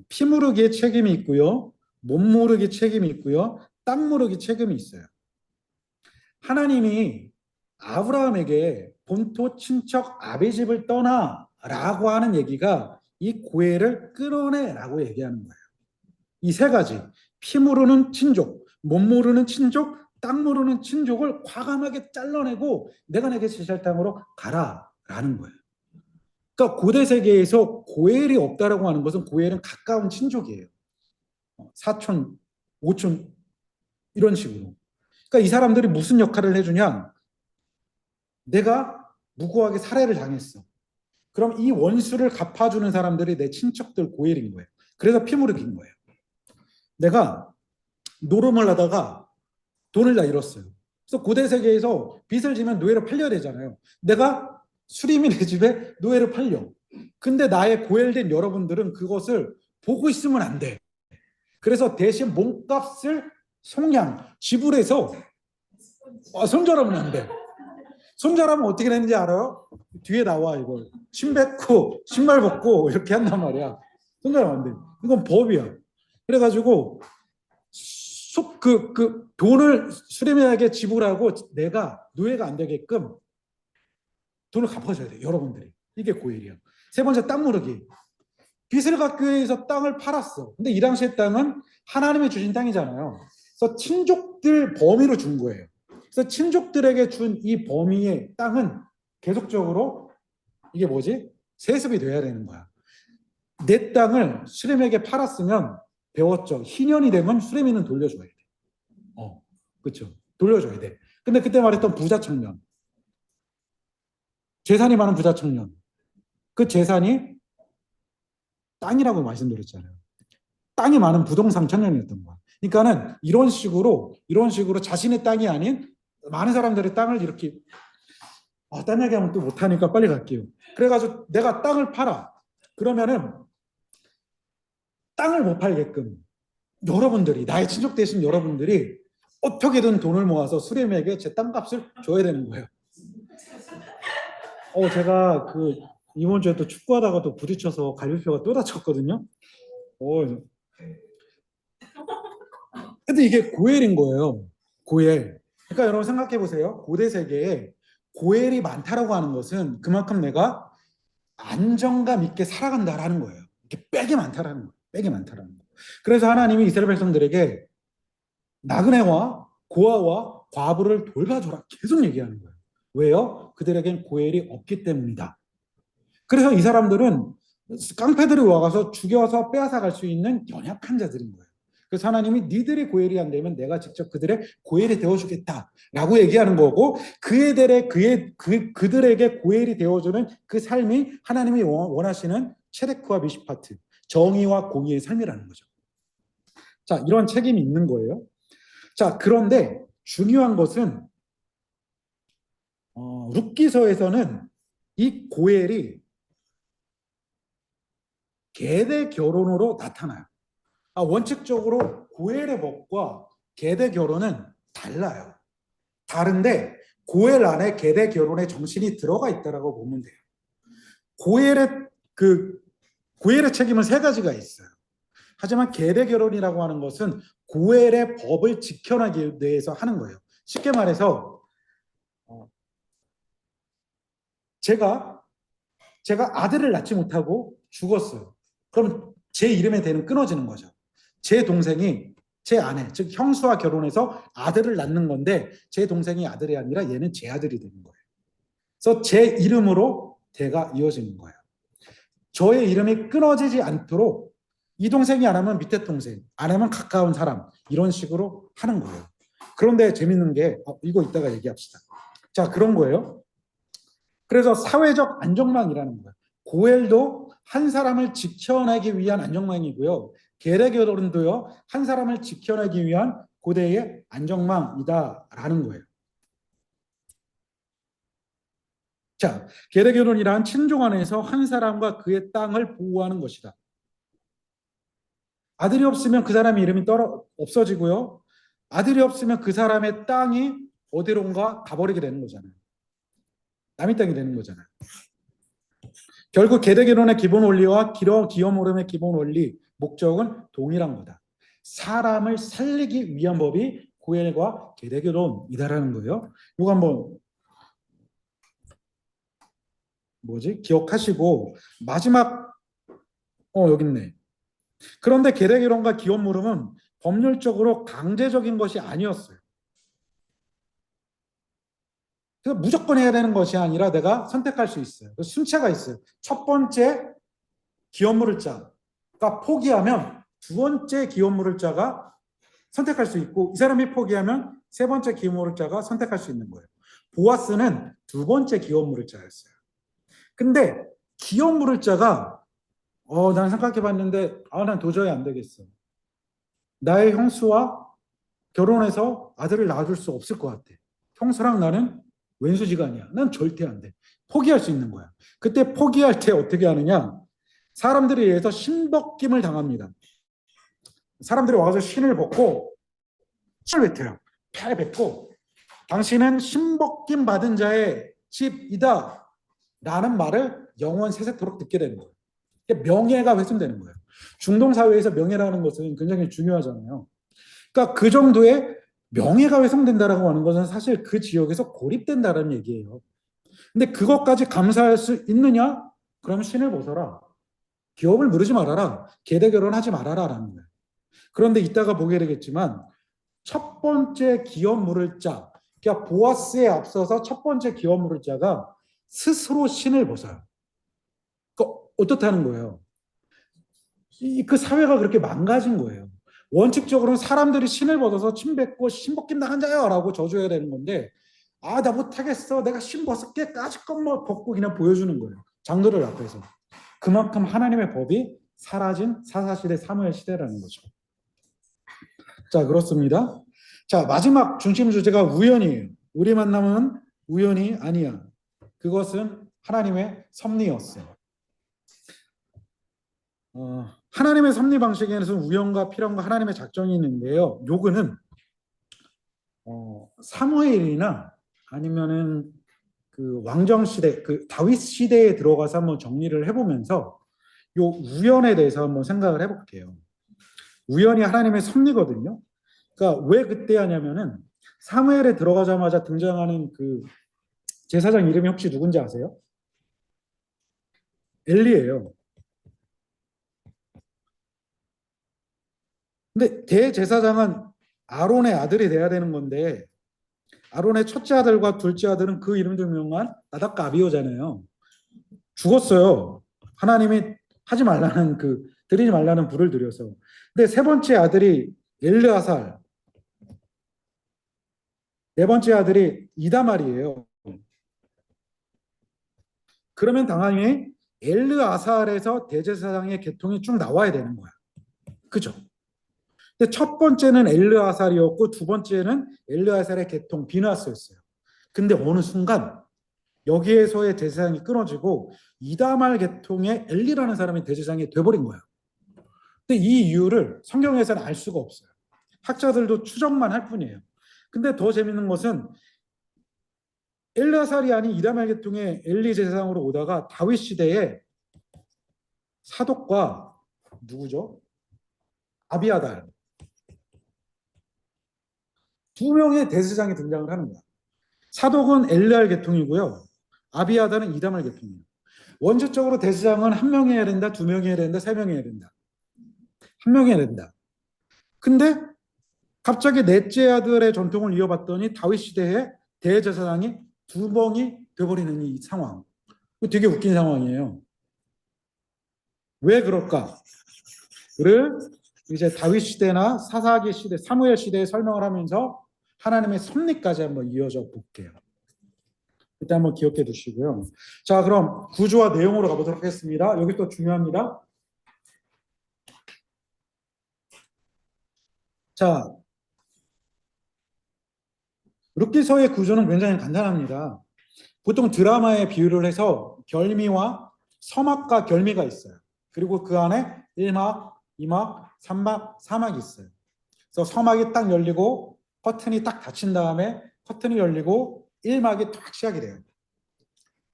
[SPEAKER 1] 피 무르기의 책임이 있고요. 몸 무르기 책임이 있고요. 땅 무르기 책임이 있어요. 하나님이 아브라함에게 본토 친척 아비집을 떠나라고 하는 얘기가 이 고엘을 끌어내라고 얘기하는 거예요. 이 세 가지, 피 무르는 친족, 몸 무르는 친족, 땅 무르는 친족을 과감하게 잘라내고 내가 내게 지시할 땅으로 가라라는 거예요. 그러니까 고대 세계에서 고엘이 없다라고 하는 것은 고엘은 가까운 친족이에요. 사촌, 오촌 이런 식으로. 그러니까 이 사람들이 무슨 역할을 해주냐? 내가 무고하게 살해를 당했어. 그럼 이 원수를 갚아주는 사람들이 내 친척들 고엘인 거예요. 그래서 피무르기인 거예요. 내가 노름을 하다가 돈을 다 잃었어요. 그래서 고대 세계에서 빚을 지면 노예로 팔려야 되잖아요. 내가 수리민의 집에 노예로 팔려. 근데 나의 고엘된 여러분들은 그것을 보고 있으면 안 돼. 그래서 대신 몸값을 지불해서 손절하면 안 돼. 손절하면 어떻게 되는지 알아요? 뒤에 나와 이걸. 침 뱉고 신발 벗고 이렇게 한단 말이야. 손절하면 안 돼. 이건 법이야. 그래가지고 돈을 수리민에게 지불하고 내가 노예가 안 되게끔 돈을 갚아줘야 돼. 여러분들이. 이게 고일이야. 세 번째 땅 무르기. 빚을 갚기 위해서 땅을 팔았어. 근데 이 당시의 땅은 하나님이 주신 땅이잖아요. 그래서 친족들 범위로 준 거예요. 그래서 친족들에게 준 이 범위의 땅은 계속적으로 이게 뭐지? 세습이 돼야 되는 거야. 내 땅을 수레미에게 팔았으면 배웠죠. 희년이 되면 수레미는 돌려줘야 돼. 그렇죠. 돌려줘야 돼. 근데 그때 말했던 부자 청년, 재산이 많은 부자 청년, 그 재산이 땅이라고 말씀드렸잖아요. 땅이 많은 부동산 청년이었던 거야. 그러니까는 이런 식으로 자신의 땅이 아닌 많은 사람들의 땅을 이렇게 딴 얘기하면 또 못하니까 빨리 갈게요. 그래가지고 내가 땅을 팔아. 그러면은 땅을 못 팔게끔 여러분들이 나의 친족 되신 여러분들이 어떻게든 돈을 모아서 수레미에게 제 땅값을 줘야 되는 거예요. 제가 이번 주에 또 축구하다가 또 부딪혀서 갈비뼈가 또 다쳤거든요. 근데 이게 고엘인 거예요. 고엘. 그러니까 여러분 생각해 보세요. 고대 세계에 고엘이 많다라고 하는 것은 그만큼 내가 안정감 있게 살아간다라는 거예요. 이렇게 빽이 많다라는 거예요. 빽이 많다라는 거예요. 그래서 하나님이 이스라엘 백성들에게 나그네와 고아와 과부를 돌봐줘라 계속 얘기하는 거예요. 왜요? 그들에겐 고엘이 없기 때문이다. 그래서 이 사람들은 깡패들이 와가서 죽여서 빼앗아 갈 수 있는 연약한 자들인 거예요. 그래서 하나님이 니들이 고엘이 안 되면 내가 직접 그들의 고엘이 되어주겠다라고 얘기하는 거고 그들에게 고엘이 되어주는 그 삶이 하나님이 원하시는 체데크와 미시파트 정의와 공의의 삶이라는 거죠. 자, 이런 책임이 있는 거예요. 자, 그런데 중요한 것은 룻기서에서는 이 고엘이 계대 결혼으로 나타나요. 원칙적으로 고엘의 법과 계대 결혼은 달라요. 다른데 고엘 안에 계대 결혼의 정신이 들어가 있다라고 보면 돼요. 고엘의 그 고엘의 책임은 세 가지가 있어요. 하지만 계대 결혼이라고 하는 것은 고엘의 법을 지켜나기 위해서 하는 거예요. 쉽게 말해서 제가 아들을 낳지 못하고 죽었어요. 그럼 제 이름의 대는 끊어지는 거죠. 제 동생이 제 아내, 즉 형수와 결혼해서 아들을 낳는 건데 제 동생이 아들이 아니라 얘는 제 아들이 되는 거예요. 그래서 제 이름으로 대가 이어지는 거예요. 저의 이름이 끊어지지 않도록 이 동생이 안 하면 밑에 동생, 안 하면 가까운 사람, 이런 식으로 하는 거예요. 그런데 재밌는 게 이거 이따가 얘기합시다. 자, 그런 거예요. 그래서 사회적 안정망이라는 거예요. 고엘도 한 사람을 지켜내기 위한 안정망이고요. 계대 결혼도요, 한 사람을 지켜내기 위한 고대의 안정망이다라는 거예요. 자, 계대 결혼이란 친족 안에서 한 사람과 그의 땅을 보호하는 것이다. 아들이 없으면 그 사람의 이름이 없어지고요. 아들이 없으면 그 사람의 땅이 어디론가 가버리게 되는 거잖아요. 남의 땅이 되는 거잖아요. 결국 계대 결혼의 기본 원리와 기업 모름의 기본 원리, 목적은 동일한 거다. 사람을 살리기 위한 법이 고엘과 계대 결혼이다라는 거예요. 이거 한번 기억하시고 마지막 여기 있네. 그런데 계대 결혼과 기업 모름은 법률적으로 강제적인 것이 아니었어요. 그래서 무조건 해야 되는 것이 아니라 내가 선택할 수 있어요. 순차가 있어요. 첫 번째 기업 물을자가 포기하면 두 번째 기업 물을자가 선택할 수 있고 이 사람이 포기하면 세 번째 기업 물을자가 선택할 수 있는 거예요. 보아스는 두 번째 기업 물을자였어요. 근데 기업 물을자가 난 생각해 봤는데 난 도저히 안 되겠어. 나의 형수와 결혼해서 아들을 낳아줄 수 없을 것 같아. 형수랑 나는 왼수지간이야. 난 절대 안 돼. 포기할 수 있는 거야. 그때 포기할 때 어떻게 하느냐? 사람들에 의해서 신벗김을 당합니다. 사람들이 와서 신을 벗고 신을 뱉어요. 팔 뱉고 당신은 신벗김 받은 자의 집이다 라는 말을 영원 세세토록 듣게 되는 거예요. 명예가 훼손되는 거예요. 중동 사회에서 명예라는 것은 굉장히 중요하잖아요. 그러니까 그 정도의 명예가 훼손된다라고 하는 것은 사실 그 지역에서 고립된다는 얘기예요. 근데 그것까지 감사할 수 있느냐? 그럼 신을 벗어라. 기업을 무르지 말아라. 계대 결혼하지 말아라라는 거예요. 그런데 이따가 보게 되겠지만 첫 번째 기업 물을 자, 그러니까 보아스에 앞서서 첫 번째 기업 물을 자가 스스로 신을 벗어요. 어떻다는 거예요? 그 사회가 그렇게 망가진 거예요. 원칙적으로는 사람들이 신을 벗어서 침 뱉고 신벗김 나간 자요라고 저주해야 되는 건데 나 못하겠어. 내가 신 벗을게. 까짓것 뭐 벗고 그냥 보여주는 거예요. 장로들 앞에서. 그만큼 하나님의 법이 사라진 사사시대 사무엘 시대라는 거죠. 자, 그렇습니다. 자, 마지막 중심 주제가 우연이에요. 우리 만남은 우연이 아니야. 그것은 하나님의 섭리였어요. 하나님의 섭리 방식에는 우연과 필연과 하나님의 작정이 있는데요. 요거는 사무엘이나 아니면은 그 왕정 시대, 그 다윗 시대에 들어가서 한번 정리를 해보면서 요 우연에 대해서 한번 생각을 해볼게요. 우연이 하나님의 섭리거든요. 그러니까 왜 그때 하냐면은 사무엘에 들어가자마자 등장하는 그 제사장 이름이 혹시 누군지 아세요? 엘리예요. 근데 대제사장은 아론의 아들이 돼야 되는 건데 아론의 첫째 아들과 둘째 아들은 그 이름 중 유명한 나답과 아비오잖아요. 죽었어요. 하나님이 하지 말라는 드리지 말라는 불을 들여서. 근데 세 번째 아들이 엘르아살, 네 번째 아들이 이다말이에요. 그러면 당연히 엘르아살에서 대제사장의 계통이 쭉 나와야 되는 거야. 그죠? 근데 첫 번째는 엘르아살이었고 두 번째는 엘르아살의 계통 비느하스였어요. 근데 어느 순간 여기에서의 대제사장이 끊어지고 이다말 계통의 엘리라는 사람이 대제사장이 돼버린 거예요. 근데 이 이유를 성경에서는 알 수가 없어요. 학자들도 추정만 할 뿐이에요. 근데 더 재밌는 것은 엘르아살이 아닌 이다말 계통의 엘리 제사장으로 오다가 다윗 시대에 사독과 누구죠? 아비아달 두 명의 대제사장이 등장을 하는 거야. 사독은 엘르알 계통이고요. 아비아달은 이다말 계통이에요. 원칙적으로 대제사장은 한 명이 해야 된다, 두 명이 해야 된다, 세 명이 해야 된다. 한 명이 해야 된다. 근데 갑자기 넷째 아들의 전통을 이어받더니 다윗 시대에 대제사장이 두 명이 돼버리는 이 상황. 되게 웃긴 상황이에요. 왜 그럴까를 이제 다윗 시대나 사사기 시대, 사무엘 시대에 설명을 하면서 하나님의 섭리까지 한번 이어져 볼게요. 일단 한번 기억해 두시고요. 자, 그럼 구조와 내용으로 가보도록 하겠습니다. 여기 또 중요합니다. 자, 룻기서의 구조는 굉장히 간단합니다. 보통 드라마에 비유를 해서 결미와 서막과 결미가 있어요. 그리고 그 안에 1막, 2막, 3막, 4막이 있어요. 그래서 서막이 딱 열리고 커튼이 딱 닫힌 다음에 커튼이 열리고 1막이 딱 시작이 돼요.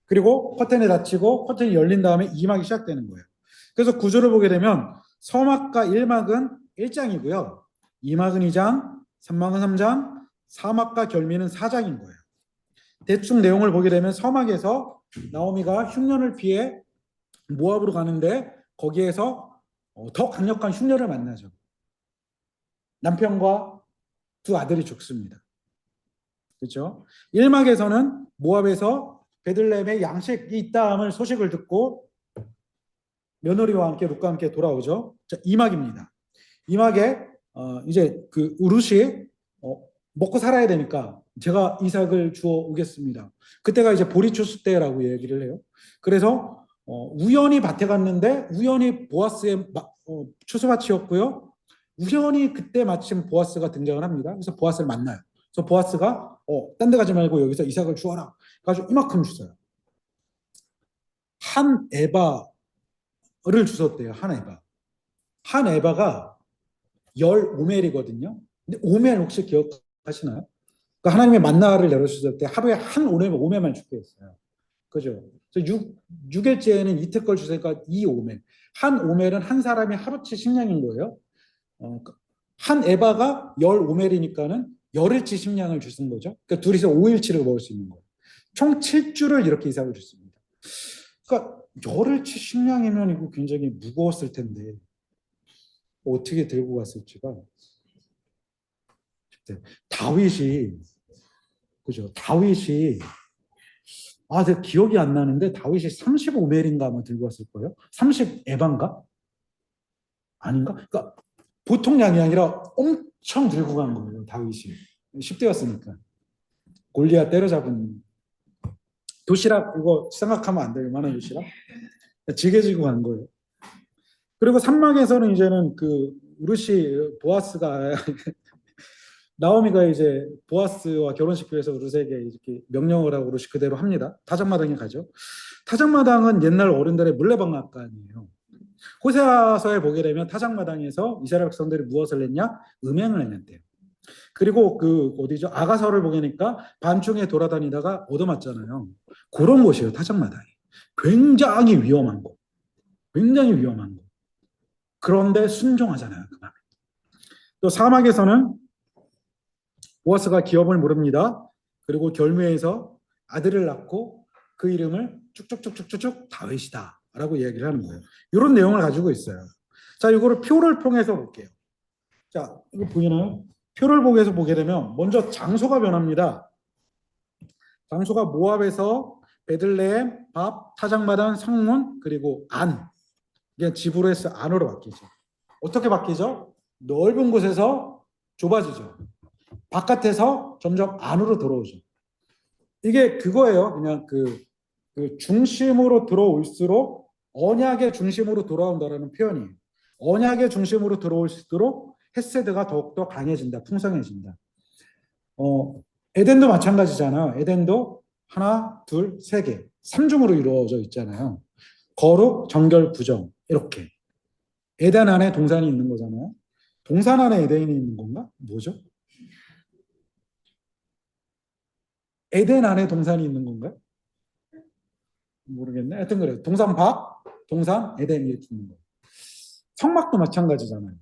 [SPEAKER 1] 그리고 커튼이 닫히고 커튼이 열린 다음에 2막이 시작되는 거예요. 그래서 구조를 보게 되면 서막과 1막은 1장이고요. 2막은 2장, 3막은 3장, 4막과 결미는 4장인 거예요. 대충 내용을 보게 되면 서막에서 나오미가 흉년을 피해 모압으로 가는데 거기에서 더 강력한 흉년을 만나죠. 남편과 두 아들이 죽습니다. 그렇죠? 1막에서는 모압에서 베들레헴에 양식이 있다함을 소식을 듣고 며느리와 함께 룻과 함께 돌아오죠. 자, 2막입니다. 2막에 이제 그 우룻이 먹고 살아야 되니까 제가 이삭을 주어 오겠습니다. 그때가 이제 보리추수 때라고 얘기를 해요. 그래서 우연히 밭에 갔는데 우연히 보아스의 추수밭이었고요. 우연히 그때 마침 보아스가 등장을 합니다. 그래서 보아스를 만나요. 그래서 보아스가 딴 데 가지 말고 여기서 이삭을 주어라. 가지고 이만큼 주어요. 한 에바를 주셨대요. 한 에바. 한 에바가 10오멜이거든요. 근데 오멜 혹시 기억하시나요? 그러니까 하나님의 만나를 내려주실 때 하루에 한 오멜만 주게 했어요. 그죠? 그래서 6일째에는 이틀 걸 주니까 2오멜. 한 오멜은 한 사람이 하루치 식량인 거예요. 한 에바가 10오멜이니까는 열흘치 식량을 주신 거죠. 그러니까 둘이서 5일치를 먹을 수 있는 거예요. 총 7주를 이렇게 이삭을 줬습니다. 그러니까 열흘치 식량이면 이거 굉장히 무거웠을 텐데 어떻게 들고 갔을지가. 다윗이 그죠? 다윗이 제가 기억이 안 나는데 다윗이 35멜인가 뭐 들고 왔을 거예요. 30에반가? 아닌가? 그러니까 보통 양이 아니라 엄청 들고 간 거예요. 다윗이 10대였으니까 골리앗 때려잡은 도시락 이거 생각하면 안 돼요. 얼마나 도시락? 지게 지고 간 거예요. 그리고 산막에서는 이제는 그 우르시 보아스가 나오미가 이제 보아스와 결혼식교에서 룻에게 이렇게 명령을 하고 룻이 그대로 합니다. 타작마당에 가죠. 타작마당은 옛날 어른들의 물레방앗간이에요. 호세아서에 보게 되면 타작마당에서 이스라엘 백성들이 무엇을 했냐? 음행을 했는데요. 그리고 그 어디죠? 아가서를 보니까 밤중에 돌아다니다가 얻어맞잖아요. 그런 곳이에요. 타작마당이. 굉장히 위험한 곳. 굉장히 위험한 곳. 그런데 순종하잖아요. 그만. 또 사막에서는 보아스가 기업을 모릅니다. 그리고 결묘에서 아들을 낳고 그 이름을 쭉쭉쭉쭉쭉 다윗이다 라고 얘기를 하는 거예요. 이런 내용을 가지고 있어요. 자, 이거를 표를 통해서 볼게요. 자, 이거 보이나요? 표를 보게해서 보게 되면 먼저 장소가 변합니다. 장소가 모압에서 베들레헴, 밥, 타작마당, 성문, 그리고 안. 이게 지브로에서 안으로 바뀌죠. 어떻게 바뀌죠? 넓은 곳에서 좁아지죠. 바깥에서 점점 안으로 들어오죠. 이게 그거예요. 그냥 그 중심으로 들어올수록 언약의 중심으로 돌아온다라는 표현이에요. 언약의 중심으로 들어올수록 헤세드가 더욱더 강해진다, 풍성해진다. 에덴도 마찬가지잖아. 에덴도 하나, 둘, 세 개, 삼중으로 이루어져 있잖아요. 거룩, 정결, 부정 이렇게. 에덴 안에 동산이 있는 거잖아요. 동산 안에 에덴이 있는 건가? 뭐죠? 에덴 안에 동산이 있는 건가요? 모르겠네. 하여튼 그래요. 동산 밖, 동산, 에덴 이렇게 있는 거예요. 성막도 마찬가지잖아요.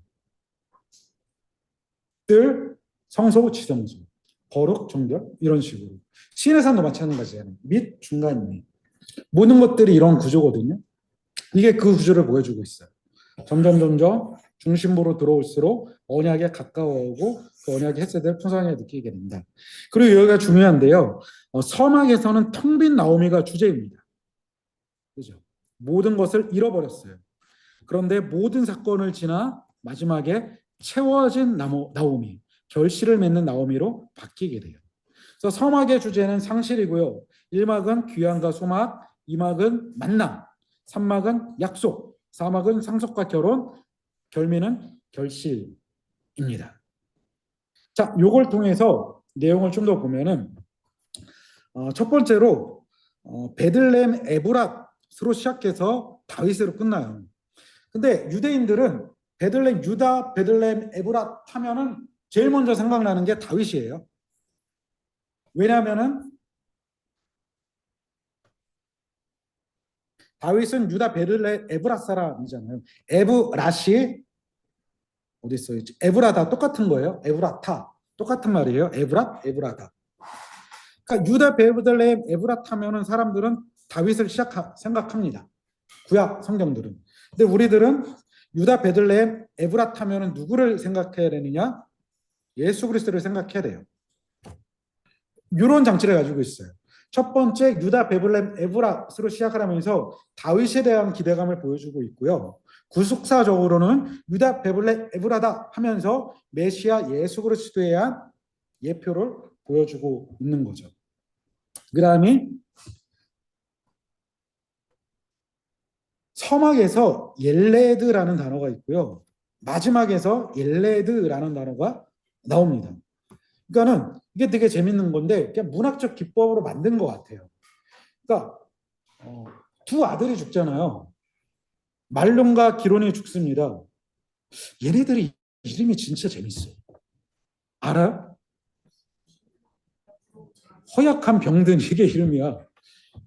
[SPEAKER 1] 뜰, 성소, 지성소, 거룩, 정결 이런 식으로. 신의 산도 마찬가지잖아요. 밑, 중간, 위. 모든 것들이 이런 구조거든요. 이게 그 구조를 보여주고 있어요. 점점 중심부로 들어올수록 언약에 가까워오고 그 언약의 햇셋을 풍성하게 느끼게 됩니다. 그리고 여기가 중요한데요. 서막에서는 텅 빈 나오미가 주제입니다. 그죠? 모든 것을 잃어버렸어요. 그런데 모든 사건을 지나 마지막에 채워진 나오미, 결실을 맺는 나오미로 바뀌게 돼요. 그래서 서막의 주제는 상실이고요. 1막은 귀환과 소막, 2막은 만남, 3막은 약속, 4막은 상속과 결혼, 결미는 결실입니다. 자, 요걸 통해서 내용을 좀 더 보면은 첫 번째로 베들레헴 에브랏으로 시작해서 다윗으로 끝나요. 근데 유대인들은 베들레헴 유다 베들레헴 에브랏 하면은 제일 먼저 생각나는 게 다윗이에요. 왜냐하면은 다윗은 유다 베들레헴 에브랏 사람이잖아요. 에브랏이 어디 있어요? 에브라다 똑같은 거예요. 에브라타 똑같은 말이에요. 에브랏, 에브라다. 그러니까 유다 베들레헴 에브랏 하면은 사람들은 다윗을 생각합니다. 구약 성경들은. 근데 우리들은 유다 베들레헴 에브랏 하면은 누구를 생각해야 되느냐? 예수 그리스도를 생각해야 돼요. 이런 장치를 가지고 있어요. 첫 번째 유다 베들레헴 에브랏으로 시작을 하면서 다윗에 대한 기대감을 보여주고 있고요. 구속사적으로는 유다 베들레헴 에브라다 하면서 메시아 예수 그리스도에 대한 예표를 보여주고 있는 거죠. 그 다음에 서막에서 옐레드라는 단어가 있고요. 마지막에서 옐레드라는 단어가 나옵니다. 그러니까는 이게 되게 재밌는 건데 그냥 문학적 기법으로 만든 것 같아요. 그러니까 두 아들이 죽잖아요. 말론과 기론이 죽습니다. 얘네들이 이름이 진짜 재밌어요. 알아요? 허약한 병든 이게 이름이야.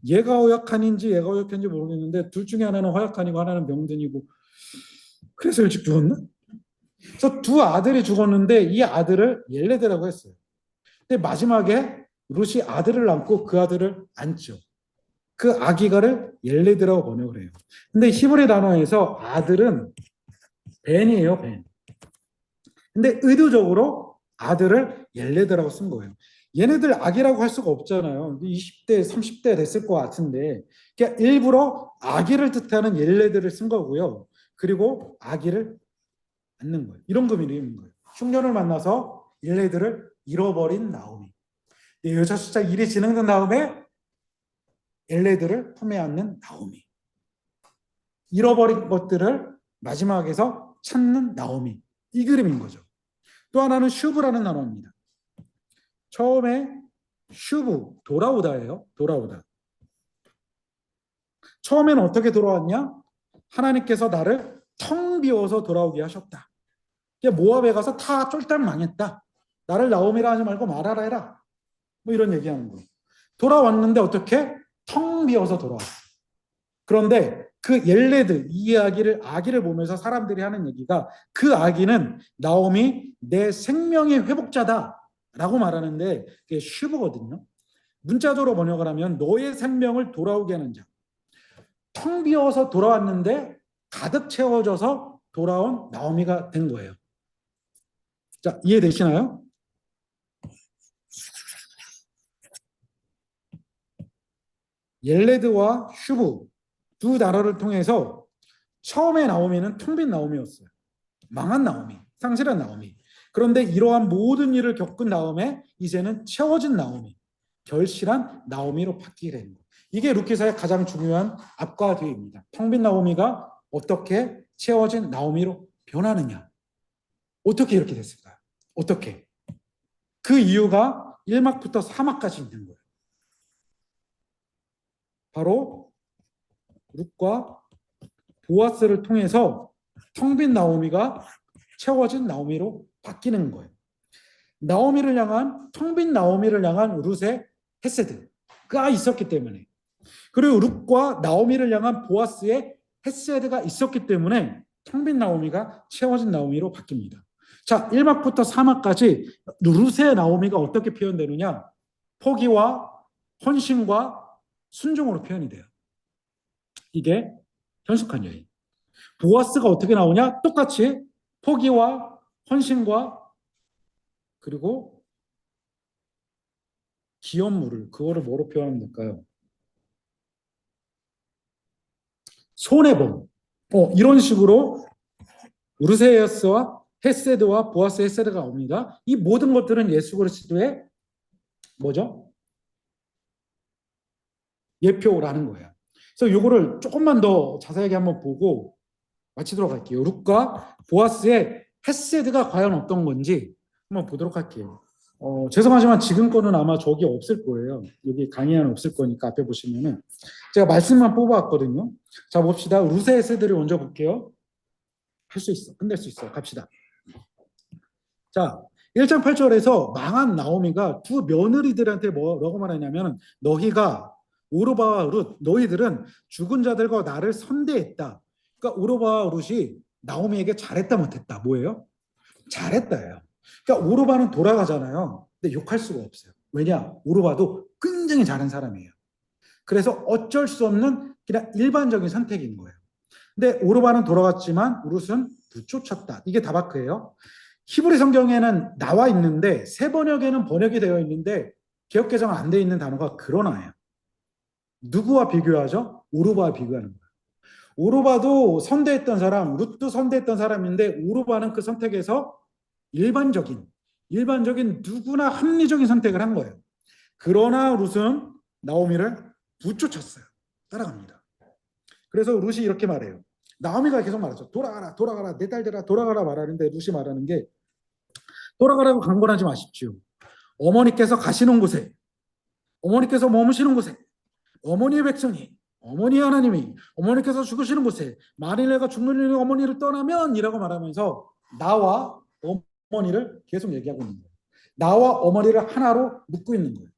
[SPEAKER 1] 얘가 허약한인지 얘가 허약한지 모르겠는데 둘 중에 하나는 허약한이고 하나는 병든이고 그래서 일찍 죽었나? 그래서 두 아들이 죽었는데 이 아들을 옐레드라고 했어요. 근데 마지막에 룻이 아들을 낳고 그 아들을 안죠. 그 아기가를 옐레드라고 번역을 해요. 근데 히브리 단어에서 아들은 벤이에요, 벤. 근데 의도적으로 아들을 옐레드라고 쓴 거예요. 얘네들 아기라고 할 수가 없잖아요. 20대, 30대 됐을 것 같은데 그러니까 일부러 아기를 뜻하는 옐레드를 쓴 거고요. 그리고 아기를 낳는 거예요. 이런 의미인 거예요. 흉년을 만나서 옐레드를 잃어버린 나오미. 여자 숫자 1이 진행된 다음에 옐레드를 품에 안는 나오미. 잃어버린 것들을 마지막에서 찾는 나오미. 이 그림인 거죠. 또 하나는 슈브라는 단어입니다. 처음에 슈브, 돌아오다예요. 돌아오다. 처음에는 어떻게 돌아왔냐? 하나님께서 나를 텅 비워서 돌아오게 하셨다. 모압에 가서 다 쫄딱 망했다. 나를 나오미라 하지 말고 말하라 해라. 뭐 이런 얘기하는 거예요. 돌아왔는데 어떻게? 텅 비워서 돌아왔어. 그런데 그 옐레드 이 아기를 보면서 사람들이 하는 얘기가 그 아기는 나오미 내 생명의 회복자다라고 말하는데 그게 슈브거든요. 문자적으로 번역을 하면 너의 생명을 돌아오게 하는 자. 텅 비어서 돌아왔는데 가득 채워져서 돌아온 나오미가 된 거예요. 자, 이해되시나요? 옐레드와 슈브 두 단어를 통해서 처음에 나오미는 텅 빈 나오미였어요. 망한 나오미, 상실한 나오미. 그런데 이러한 모든 일을 겪은 다음에 이제는 채워진 나오미, 결실한 나오미로 바뀌게 되는 거예요. 이게 룻기사의 가장 중요한 앞과 뒤입니다. 텅 빈 나오미가 어떻게 채워진 나오미로 변하느냐. 어떻게 이렇게 됐을까요? 어떻게? 그 이유가 1막부터 4막까지 있는 거예요. 바로 룻과 보아스를 통해서 텅 빈 나오미가 채워진 나오미로 바뀌는 거예요. 나오미를 향한 텅 빈 나오미를 향한 룻의 헤세드가 있었기 때문에, 그리고 룻과 나오미를 향한 보아스의 헤세드가 있었기 때문에 텅 빈 나오미가 채워진 나오미로 바뀝니다. 자, 1막부터 4막까지 룻의 나오미가 어떻게 표현되느냐? 포기와 헌신과 순종으로 표현이 돼요. 이게 현숙한 여인. 보아스가 어떻게 나오냐? 똑같이 포기와 헌신과 그리고 기업물을, 그거를 뭐로 표현하면 될까요? 손해범. 이런 식으로 우르세아스와 헤세드와 보아스 헤세드가 옵니다. 이 모든 것들은 예수 그리스도의 뭐죠? 예표라는 거예요. 그래서 이거를 조금만 더 자세하게 한번 보고 마치도록 할게요. 룻과 보아스의 헤세드가 과연 어떤 건지 한번 보도록 할게요. 죄송하지만 지금 거는 아마 저기 없을 거예요. 여기 강의안은 없을 거니까 앞에 보시면은 제가 말씀만 뽑아왔거든요. 자, 봅시다. 룻의 헤세드를 먼저 볼게요. 할 수 있어. 끝낼 수 있어. 갑시다. 자, 1장 8절에서 망한 나오미가 두 며느리들한테 뭐라고 말하냐면, 너희가 오르바와 룻, 너희들은 죽은 자들과 나를 선대했다. 그러니까 오르바와 룻이 나오미에게 잘했다 못했다. 뭐예요? 잘했다예요. 그러니까 오르바는 돌아가잖아요. 근데 욕할 수가 없어요. 왜냐? 오르바도 굉장히 잘한 사람이에요. 그래서 어쩔 수 없는 그냥 일반적인 선택인 거예요. 근데 오르바는 돌아갔지만 룻은 부쫓았다. 이게 다바크예요. 히브리 성경에는 나와 있는데 새 번역에는 번역이 되어 있는데 개역 개정 안 돼 있는 단어가 그러나예요. 누구와 비교하죠? 오르바와 비교하는 거예요. 오르바도 선대했던 사람, 룻도 선대했던 사람인데 오르바는 그 선택에서 일반적인 누구나 합리적인 선택을 한 거예요. 그러나 룻은 나오미를 부쫓았어요. 따라갑니다. 그래서 룻이 이렇게 말해요. 나오미가 계속 말하죠. 돌아가라, 돌아가라, 내 딸들아, 돌아가라 말하는데 룻이 말하는 게, 돌아가라고 강권하지 마십시오. 어머니께서 가시는 곳에, 어머니께서 머무시는 곳에, 어머니의 백성이, 어머니 하나님이 어머니께서 죽으시는 곳에 만일 내가 죽는 일이 어머니를 떠나면 이라고 말하면서 나와 어머니를 계속 얘기하고 있는 거예요. 나와 어머니를 하나로 묶고 있는 거예요.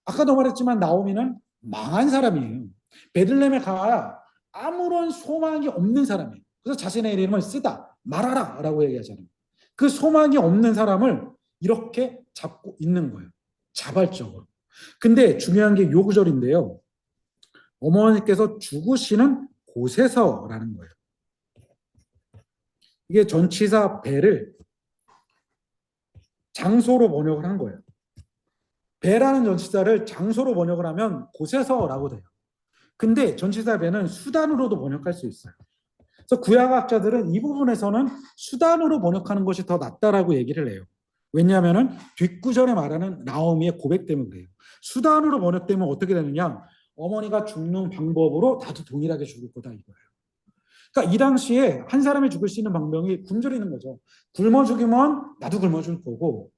[SPEAKER 1] 아까도 말했지만 나오미는 망한 사람이에요. 베들레헴에 가야 아무런 소망이 없는 사람이에요. 그래서 자신의 이름을 쓰다 말하라 라고 얘기하잖아요. 그 소망이 없는 사람을 이렇게 잡고 있는 거예요. 자발적으로. 근데 중요한 게 요 구절인데요. 어머니께서 죽으시는 곳에서라는 거예요. 이게 전치사 배를 장소로 번역을 한 거예요. 배라는 전치사를 장소로 번역을 하면 곳에서라고 돼요. 근데 전치사 배는 수단으로도 번역할 수 있어요. 그래서 구약학자들은 이 부분에서는 수단으로 번역하는 것이 더 낫다라고 얘기를 해요. 왜냐하면 뒷구절에 말하는 나오미의 고백 때문에 그래요. 수단으로 번역되면 어떻게 되느냐? 어머니가 죽는 방법으로 나도 동일하게 죽을 거다 이거예요. 그러니까 이 당시에 한 사람이 죽을 수 있는 방법이 굶주리는 거죠. 굶어 죽으면 나도 굶어 죽을 거고,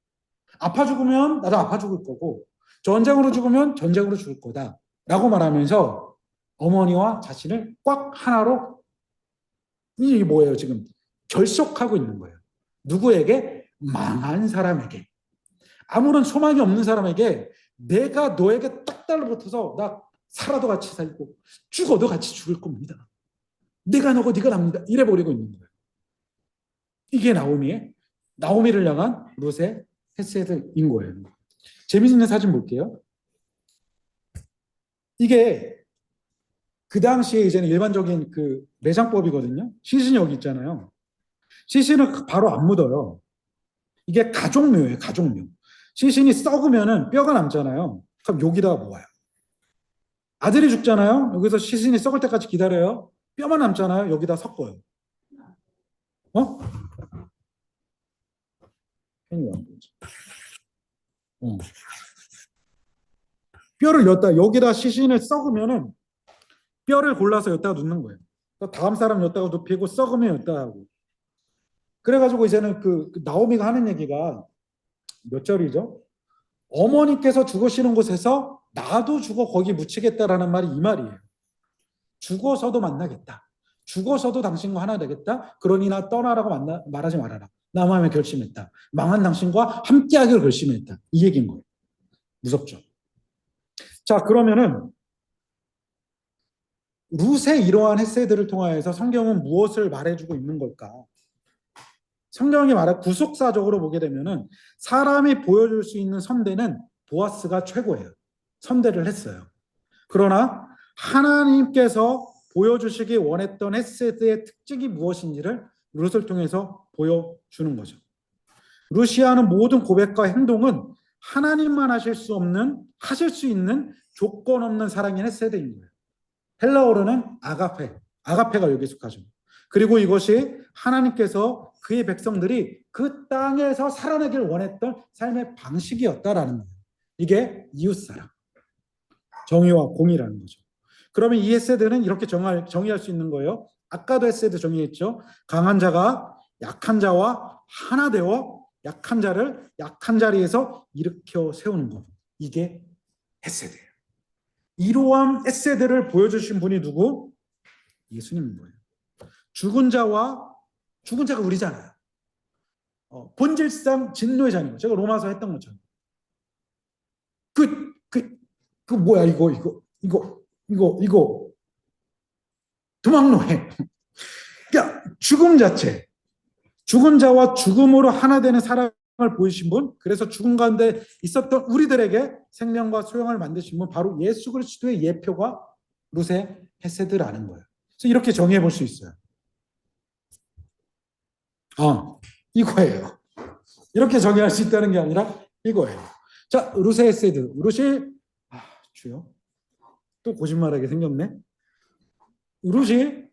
[SPEAKER 1] 아파 죽으면 나도 아파 죽을 거고, 전쟁으로 죽으면 전쟁으로 죽을 거다 라고 말하면서 어머니와 자신을 꽉 하나로, 이 뭐예요 지금? 결속하고 있는 거예요. 누구에게? 망한 사람에게. 아무런 소망이 없는 사람에게 내가 너에게 딱 달라붙어서 나 살아도 같이 살고 죽어도 같이 죽을 겁니다. 내가 너고 네가 납니다. 이래버리고 있는 거예요. 이게 나오미를 향한 룻의 헤세드인 거예요. 재미있는 사진 볼게요. 이게 그 당시에 이제는 일반적인 그 매장법이거든요. 시신이 여기 있잖아요. 시신을 바로 안 묻어요. 이게 가족묘예요, 가족묘. 시신이 썩으면은 뼈가 남잖아요. 그럼 여기다가 모아요. 아들이 죽잖아요. 여기서 시신이 썩을 때까지 기다려요. 뼈만 남잖아요. 여기다 섞어요. 어? 뼈를 여기다, 시신을 썩으면은 뼈를 골라서 여기다가 넣는 거예요. 또 다음 사람 여기다가 눕히고 썩으면 여기다가 하고. 그래가지고 이제는 그 나오미가 하는 얘기가 몇 절이죠? 어머니께서 죽으시는 곳에서 나도 죽어 거기 묻히겠다라는 말이 이 말이에요. 죽어서도 만나겠다. 죽어서도 당신과 하나 되겠다. 그러니 나 떠나라고 말하지 말아라. 나 마음에 결심했다. 망한 당신과 함께하기로 결심했다. 이 얘기인 거예요. 무섭죠. 자, 그러면은 룻의 이러한 헤세드를 통하여서 성경은 무엇을 말해주고 있는 걸까? 성경이 말한 구속사적으로 보게 되면은 사람이 보여줄 수 있는 선대는 보아스가 최고예요. 선대를 했어요. 그러나 하나님께서 보여주시기 원했던 헤세드의 특징이 무엇인지를 룻을 통해서 보여주는 거죠. 룻이 하는 모든 고백과 행동은 하나님만 하실 수 있는 조건 없는 사랑인 헤세드인 거예요. 헬라어로는 아가페, 아가페가 여기 속하죠. 그리고 이것이 하나님께서 그의 백성들이 그 땅에서 살아내길 원했던 삶의 방식이었다라는 거예요. 이게 이웃사랑, 정의와 공의라는 거죠. 그러면 이 헤세드는 이렇게 정의할 수 있는 거예요. 아까도 헤세드 정의했죠. 강한 자가 약한 자와 하나 되어 약한 자를 약한 자리에서 일으켜 세우는 것. 이게 헤세드예요. 이러한 헤세드를 보여주신 분이 누구? 예수님인 거예요. 죽은 자가 우리잖아요. 본질상 진노의 자녀. 제가 로마서 했던 것처럼. 뭐야, 이거. 도망노해. 그러니까 죽음 자체. 죽은 자와 죽음으로 하나 되는 사랑을 보이신 분, 그래서 죽음 가운데 있었던 우리들에게 생명과 소영을 만드신 분, 바로 예수 그리스도의 예표가 룻의 헤세드라는 거예요. 그래서 이렇게 정의해 볼 수 있어요. 이거예요. 이렇게 정의할 수 있다는 게 아니라 이거예요. 자, 룻의 헤세드. 룻이 주요. 또 거짓말하게 생겼네. 룻이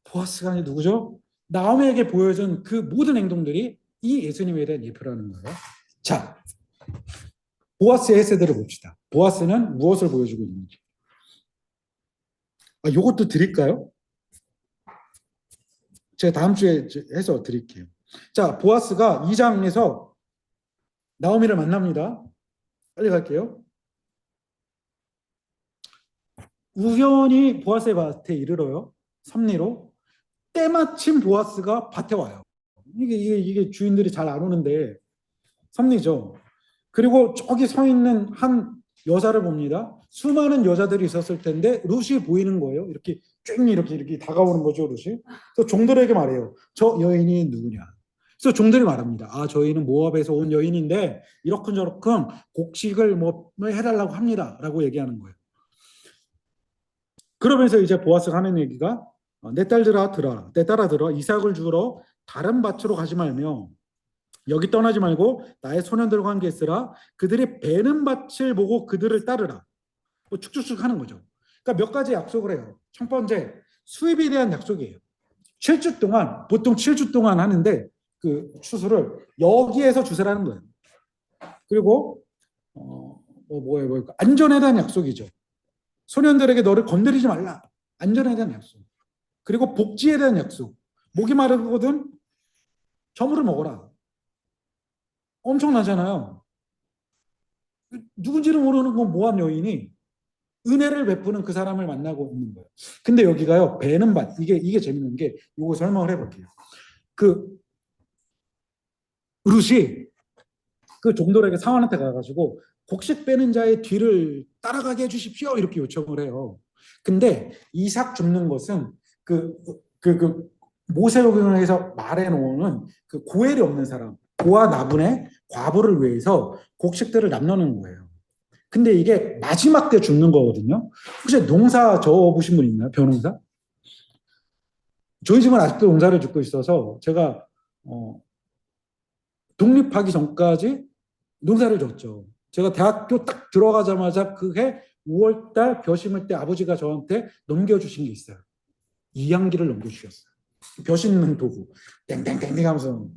[SPEAKER 1] 보아스가 아니 누구죠? 나오미에게 보여준 그 모든 행동들이 이 예수님에 대한 예표라는 거예요. 자, 보아스의 헤세드를 봅시다. 보아스는 무엇을 보여주고 있는지. 이것도 드릴까요? 제가 다음 주에 해서 드릴게요. 자, 보아스가 2장에서 나오미를 만납니다. 빨리 갈게요. 우연히 보아스의 밭에 이르러요. 섭리로. 때마침 보아스가 밭에 와요. 이게 주인들이 잘 안 오는데 섭리죠. 그리고 저기 서 있는 한 여자를 봅니다. 수많은 여자들이 있었을 텐데 룻이 보이는 거예요. 이렇게 쭉 이렇게 다가오는 거죠, 룻이. 그래서 종들에게 말해요. 저 여인이 누구냐? 그래서 종들이 말합니다. 저희는 모압에서 온 여인인데 이러쿵저러쿵 곡식을 뭐 해달라고 합니다라고 얘기하는 거예요. 그러면서 이제 보아스가 하는 얘기가 내 딸들아 들어라. 내 딸아 들어. 이삭을 주러 다른 밭으로 가지 말며 여기 떠나지 말고 나의 소년들과 함께 있으라. 그들이 베는 밭을 보고 그들을 따르라. 축축축 하는 거죠. 그러니까 몇 가지 약속을 해요. 첫 번째, 수입에 대한 약속이에요. 7주 동안, 보통 7주 동안 하는데 그 추수를 여기에서 주세라는 거예요. 그리고 안전에 대한 약속이죠. 소년들에게 너를 건드리지 말라. 안전에 대한 약속. 그리고 복지에 대한 약속. 목이 마르거든 저물을 먹어라. 엄청나잖아요. 누군지는 모르는 건 모압 여인이 은혜를 베푸는 그 사람을 만나고 있는 거예요. 근데 여기가요, 베는 밭. 이게 재밌는 게, 이거 설명을 해볼게요. 그 룻이 그 종들에게 사원한테 가가지고 곡식 빼는 자의 뒤를 따라가게 해주십시오. 이렇게 요청을 해요. 근데 이삭 줍는 것은 모세오경에서 말해놓은 그 고엘이 없는 사람, 고아 나분의 과부를 위해서 곡식들을 남겨놓는 거예요. 근데 이게 마지막 때 줍는 거거든요. 혹시 농사 져보신 분 있나요? 벼농사? 저희 집은 아직도 농사를 짓고 있어서 제가 독립하기 전까지 농사를 졌죠. 제가 대학교 딱 들어가자마자 그해 5월달 벼 심을 때 아버지가 저한테 넘겨주신 게 있어요. 이양기를 넘겨주셨어요. 벼 심는 도구. 땡땡땡땡 하면서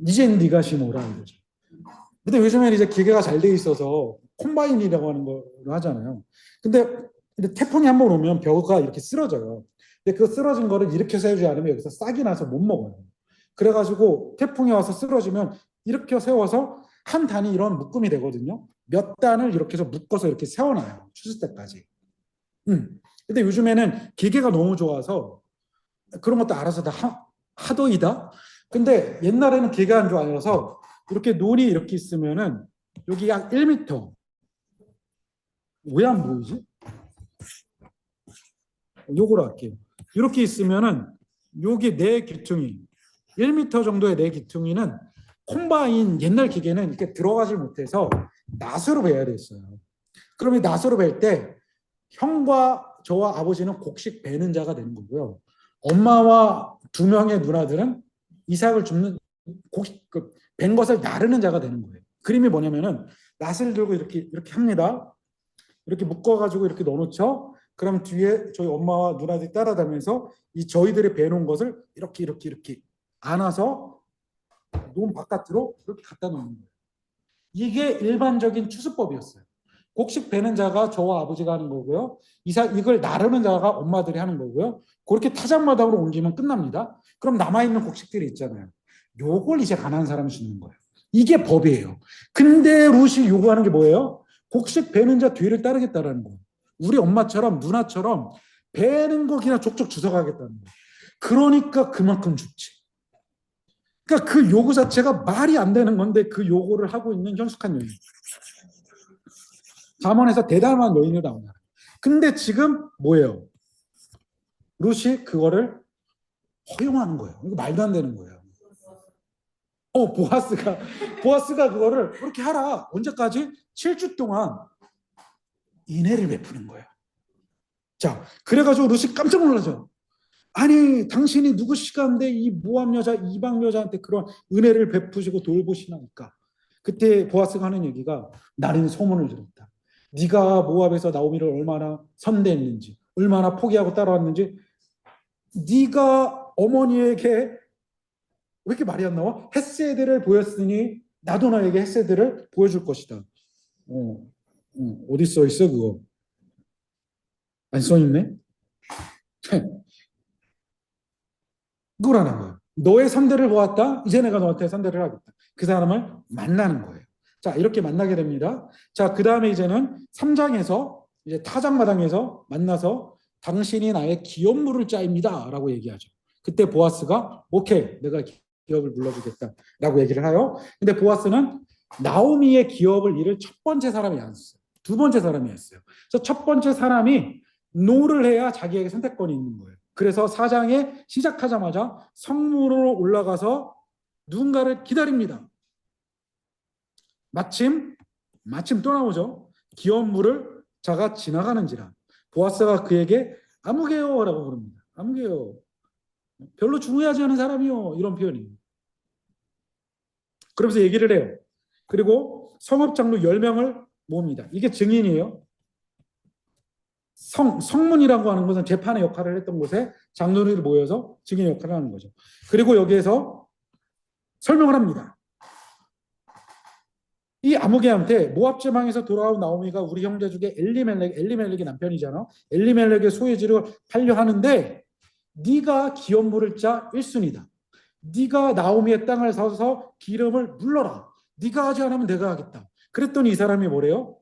[SPEAKER 1] 이젠 네가 심어라 이거죠. 근데 요즘에는 이제 기계가 잘 돼 있어서 콤바인이라고 하는 걸 하잖아요. 근데 태풍이 한번 오면 벼가 이렇게 쓰러져요. 근데 그 쓰러진 거를 이렇게 세우지 않으면 여기서 싹이 나서 못 먹어요. 그래가지고 태풍이 와서 쓰러지면 이렇게 세워서 한 단이 이런 묶음이 되거든요. 몇 단을 이렇게 해서 묶어서 이렇게 세워놔요. 추수 때까지. 근데 요즘에는 기계가 너무 좋아서 그런 것도 알아서 다 하더이다. 근데 옛날에는 기계가 안 좋아서 이렇게 논이 이렇게 있으면은 여기 약 1m. 왜 안 보이지? 요거로 할게요. 이렇게 있으면은 여기 네 기퉁이 1m 정도의 네 기퉁이는 콤바인 옛날 기계는 이렇게 들어가지 못해서 낫으로 베야 됐어요. 그러면 낫으로 벨 때 형과 저와 아버지는 곡식 베는 자가 되는 거고요. 엄마와 두 명의 누나들은 이삭을 줍는 곡식 벤 것을 나르는 자가 되는 거예요. 그림이 뭐냐면은 낫을 들고 이렇게 합니다. 이렇게 묶어가지고 이렇게 넣어놓죠. 그럼 뒤에 저희 엄마와 누나들이 따라다니면서 이 저희들이 베놓은 것을 이렇게 안아서 논 바깥으로 이렇게 갖다 놓는 거예요. 이게 일반적인 추수법이었어요. 곡식 베는 자가 저와 아버지가 하는 거고요. 이걸 나르는 자가 엄마들이 하는 거고요. 그렇게 타작마당으로 옮기면 끝납니다. 그럼 남아있는 곡식들이 있잖아요. 요걸 이제 가난한 사람이 주는 거예요. 이게 법이에요. 근데 룻이 요구하는 게 뭐예요? 곡식 베는 자 뒤를 따르겠다라는 거예요. 우리 엄마처럼 누나처럼 베는 거 그냥 족족 주워가겠다는 거예요. 그러니까 그만큼 죽지. 그러니까 그 요구 자체가 말이 안 되는 건데 그 요구를 하고 있는 현숙한 여인. 잠언에서 대담한 여인으로 나오냐. 근데 지금 뭐예요? 룻이 그거를 허용하는 거예요. 이거 말도 안 되는 거예요. 보아스가 그거를 그렇게 하라. 언제까지? 7주 동안 인애를 베푸는 거예요. 자, 그래가지고 룻이 깜짝 놀라죠. 아니, 당신이 누구시간데 이 모함 여자, 이방 여자한테 그런 은혜를 베푸시고 돌보시나니까. 그때 보아스가 하는 얘기가 나는 소문을 들었다. 네가 모압에서 나오미를 얼마나 선대했는지, 얼마나 포기하고 따라왔는지, 네가 어머니에게 왜 이렇게 말이 안 나와? 헷세드를 보였으니 나도 너에게 헷세드를 보여줄 것이다. 어디 써 있어 그거? 안 써 있네. 그걸 하는 거예요. 너의 선대를 보았다. 이제 내가 너한테 선대를 하겠다. 그 사람을 만나는 거예요. 자, 이렇게 만나게 됩니다. 자, 그 다음에 이제는 3장에서 이제 타작마당에서 만나서 당신이 나의 기업물을 짜입니다. 라고 얘기하죠. 그때 보아스가 오케이, 내가 기업을 물러주겠다. 라고 얘기를 해요. 근데 보아스는 나오미의 기업을 잃을 첫 번째 사람이 아니었어요. 두 번째 사람이었어요. 그래서 첫 번째 사람이 노를 해야 자기에게 선택권이 있는 거예요. 그래서 4장에 시작하자마자 성문으로 올라가서 누군가를 기다립니다. 마침 또 나오죠. 기업물을 자가 지나가는지라. 보아스가 그에게 아무개요라고 부릅니다. 아무개요. 별로 중요하지 않은 사람이요. 이런 표현이에요. 그러면서 얘기를 해요. 그리고 성읍장로 10명을 모읍니다. 이게 증인이에요. 성문이라고 하는 것은 재판의 역할을 했던 곳에 장로들이 모여서 증인의 역할을 하는 거죠. 그리고 여기에서 설명을 합니다. 이 아무개한테 모압 지방에서 돌아온 나오미가 우리 형제 중에 엘리멜렉의 남편이잖아. 엘리멜렉의 소유지를 팔려 하는데 네가 기업물을 짜 1순위다. 네가 나오미의 땅을 사서 기름을 물러라. 네가 하지 않으면 내가 하겠다. 그랬더니 이 사람이 뭐래요?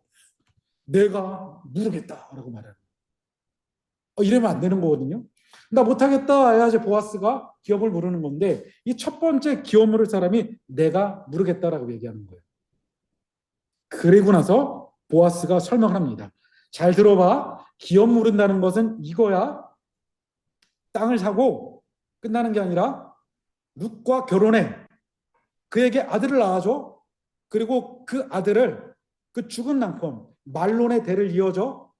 [SPEAKER 1] 내가 물르겠다라고 말해요. 이러면 안 되는 거거든요. 나 못하겠다 해야지 보아스가 기업을 물르는 건데 이 첫 번째 기업 물을 사람이 내가 물르겠다라고 얘기하는 거예요. 그리고 나서 보아스가 설명을 합니다. 잘 들어봐. 기업 물은다는 것은 이거야. 땅을 사고 끝나는 게 아니라 룻과 결혼해. 그에게 아들을 낳아줘. 그리고 그 아들을 그 죽은 남편 말론의 대를 이어줘.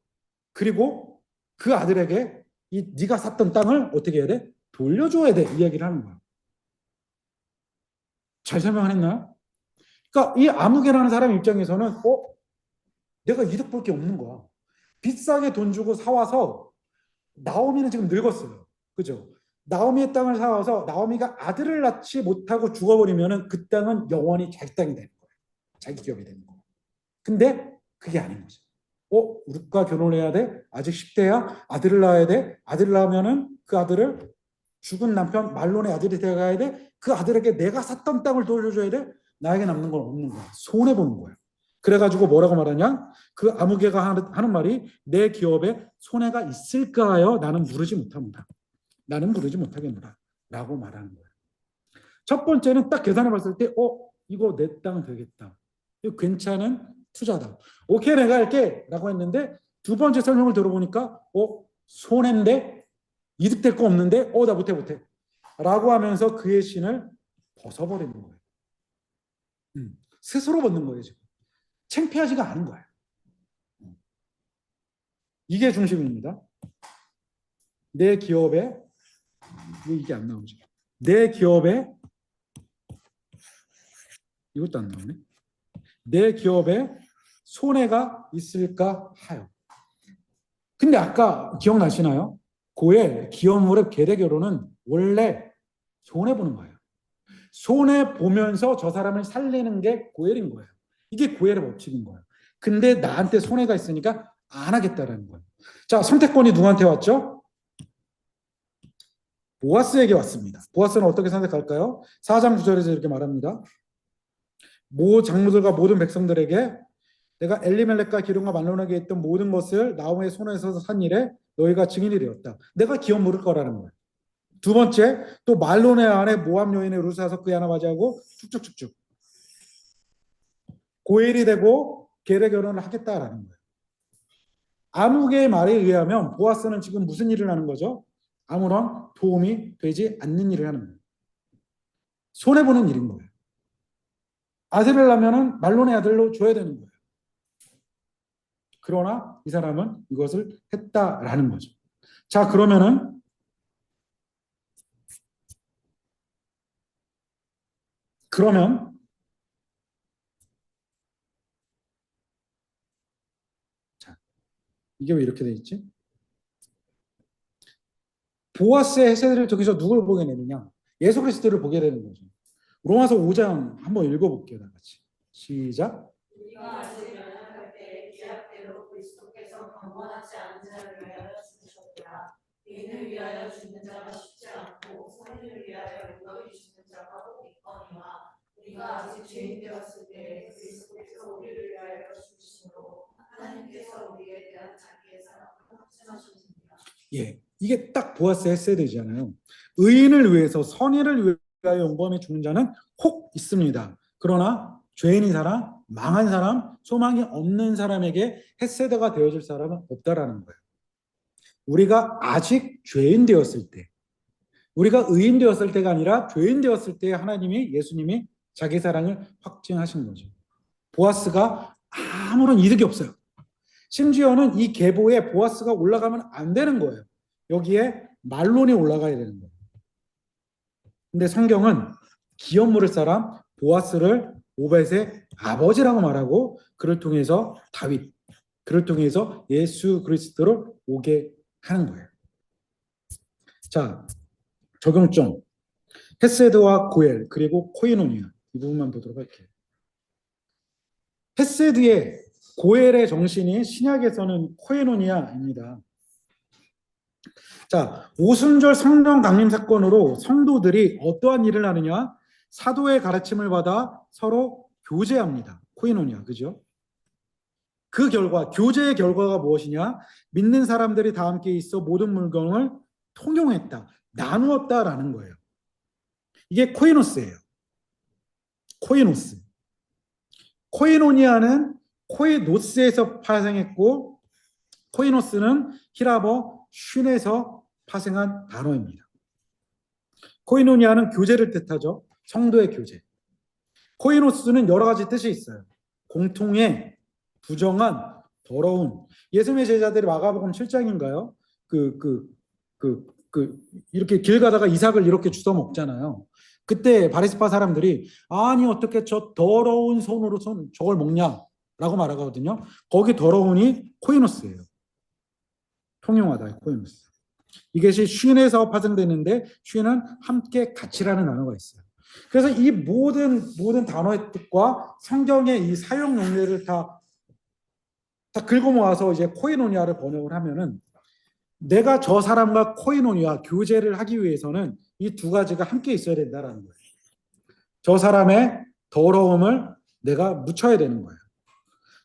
[SPEAKER 1] 그리고 그 아들에게 이 네가 샀던 땅을 어떻게 해야 돼? 돌려줘야 돼. 이 얘기를 하는 거야. 잘 설명을 했나요? 그러니까 이 아무개라는 사람 입장에서는 내가 이득 볼 게 없는 거야. 비싸게 돈 주고 사와서 나오미는 지금 늙었어요. 그죠? 나오미의 땅을 사와서 나오미가 아들을 낳지 못하고 죽어버리면은 그 땅은 영원히 자기 땅이 되는 거예요. 자기 기업이 되는 거예요. 근데 그게 아닌 거죠. 룻과 결혼해야 돼? 아직 10대야? 아들을 낳아야 돼? 아들을 낳으면은 그 아들을 죽은 남편 말론의 아들이 되어가야 돼. 그 아들에게 내가 샀던 땅을 돌려줘야 돼. 나에게 남는 건 없는 거야. 손해 보는 거야. 그래가지고 뭐라고 말하냐? 그 아무개가 하는 말이 내 기업에 손해가 있을까요? 나는 물으지 못합니다. 나는 물으지 못하겠노라. 라고 말하는 거예요. 첫 번째는 딱 계산해 봤을 때, 이거 내 땅 되겠다. 이거 괜찮은 투자다. 오케이, 내가 할게. 라고 했는데, 두 번째 설명을 들어보니까, 손해인데, 이득될 거 없는데, 나 못해. 라고 하면서 그의 신을 벗어버리는 거예요. 스스로 벗는 거예요, 지금. 창피하지가 않은 거예요. 이게 중심입니다. 내 기업에, 이게 안 나오죠. 내 기업에, 이것도 안 나오네. 내 기업에 손해가 있을까 하여. 근데 아까 기억나시나요? 고엘, 기업, 무렵, 계대 결혼은 원래 손해 보는 거예요. 손해 보면서 저 사람을 살리는 게 고엘인 거예요. 이게 고엘의 법칙인 거예요. 근데 나한테 손해가 있으니까 안 하겠다라는 거예요. 자, 선택권이 누구한테 왔죠? 보아스에게 왔습니다. 보아스는 어떻게 선택할까요? 4장 9절에서 이렇게 말합니다. 모 장로들과 모든 백성들에게 내가 엘리멜렉과 기름과 말론에게 있던 모든 것을 나홈의 손에서 산 일에 너희가 증인이 되었다. 내가 기업 물을 거라는 거예요. 두 번째, 또 말론의 아내 모압 여인의 룻을 사서 그의 아내 맞이하고 쭉쭉쭉쭉 고엘이 되고 계례 결혼을 하겠다라는 거예요. 아무개의 말에 의하면 보아스는 지금 무슨 일을 하는 거죠? 아무런 도움이 되지 않는 일을 하는 거예요. 손해보는 일인 거예요. 아들을 낳으면 말론의 아들로 줘야 되는 거예요. 그러나 이 사람은 이것을 했다라는 거죠. 자, 그러면 자, 이게 왜 이렇게 돼 있지? 보아스의 헤세드를 저기서 누굴 보게 되느냐? 예수 그리스도를 보게 되는 거죠. 로마서 5장 한번 읽어볼게요. 다 같이. 시작.
[SPEAKER 2] 우리가 아직 연약할 때 계약대로 그리스도께서 강권하지 않은 자를 위하여 죽으셨다. 의인을 위하여 죽는 자가 쉽지 않고 선인을 위하여 의롭게 죽는 자가 꼭 있거니와 우리가 아직 죄인 되었을 때 그리스도께서 우리를 위하여 죽으심으로 하나님께서 우리에 대한 자기의 사랑을 확증하셨습니다.
[SPEAKER 1] 예, 이게 딱 보아스의 헤세드잖아요. 의인을 위해서 선인을 위하여 용범히 죽는 자는 혹 있습니다. 그러나 죄인인 사람, 망한 사람, 소망이 없는 사람에게 헤세드가 되어줄 사람은 없다라는 거예요. 우리가 아직 죄인 되었을 때, 우리가 의인 되었을 때가 아니라 죄인 되었을 때 하나님이, 예수님이 자기 사랑을 확증하신 거죠. 보아스가 아무런 이득이 없어요. 심지어는 이 계보에 보아스가 올라가면 안 되는 거예요. 여기에 말론이 올라가야 되는 거예요. 근데 성경은 기업 물을 사람 보아스를 오벳의 아버지라고 말하고 그를 통해서 다윗, 그를 통해서 예수 그리스도를 오게 하는 거예요. 자, 적용점. 헤세드와 고엘 그리고 코이노니아 이 부분만 보도록 할게요. 헤세드의 고엘의 정신이 신약에서는 코이노니아입니다. 자, 오순절 성령 강림 사건으로 성도들이 어떠한 일을 하느냐? 사도의 가르침을 받아 서로 교제합니다. 코이노니아, 그죠? 그 결과, 교제의 결과가 무엇이냐? 믿는 사람들이 다 함께 있어 모든 물건을 통용했다, 나누었다라는 거예요. 이게 코이노스예요. 코이노스. 코이노니아는 코이노스에서 파생했고 코이노스는 히라버 슌에서 파생한 단어입니다. 코이노니아는 교제를 뜻하죠. 성도의 교제. 코이노스는 여러 가지 뜻이 있어요. 공통의, 부정한, 더러운. 예수님의 제자들이 마가복음 7장인가요? 이렇게 길 가다가 이삭을 이렇게 주워 먹잖아요. 그때 바리새파 사람들이 아니 어떻게 저 더러운 손으로 저걸 먹냐라고 말하거든요. 거기 더러운이 코이노스예요. 통용하다, 코이노스. 이것이 쉰에서 파생되는데 쉰은 함께 같이라는 단어가 있어요. 그래서 이 모든 단어의 뜻과 성경의 이 사용 용례를 다 긁어 모아서 이제 코이노니아를 번역을 하면은 내가 저 사람과 코이노니아 교제를 하기 위해서는 이 두 가지가 함께 있어야 된다라는 거예요. 저 사람의 더러움을 내가 묻혀야 되는 거예요.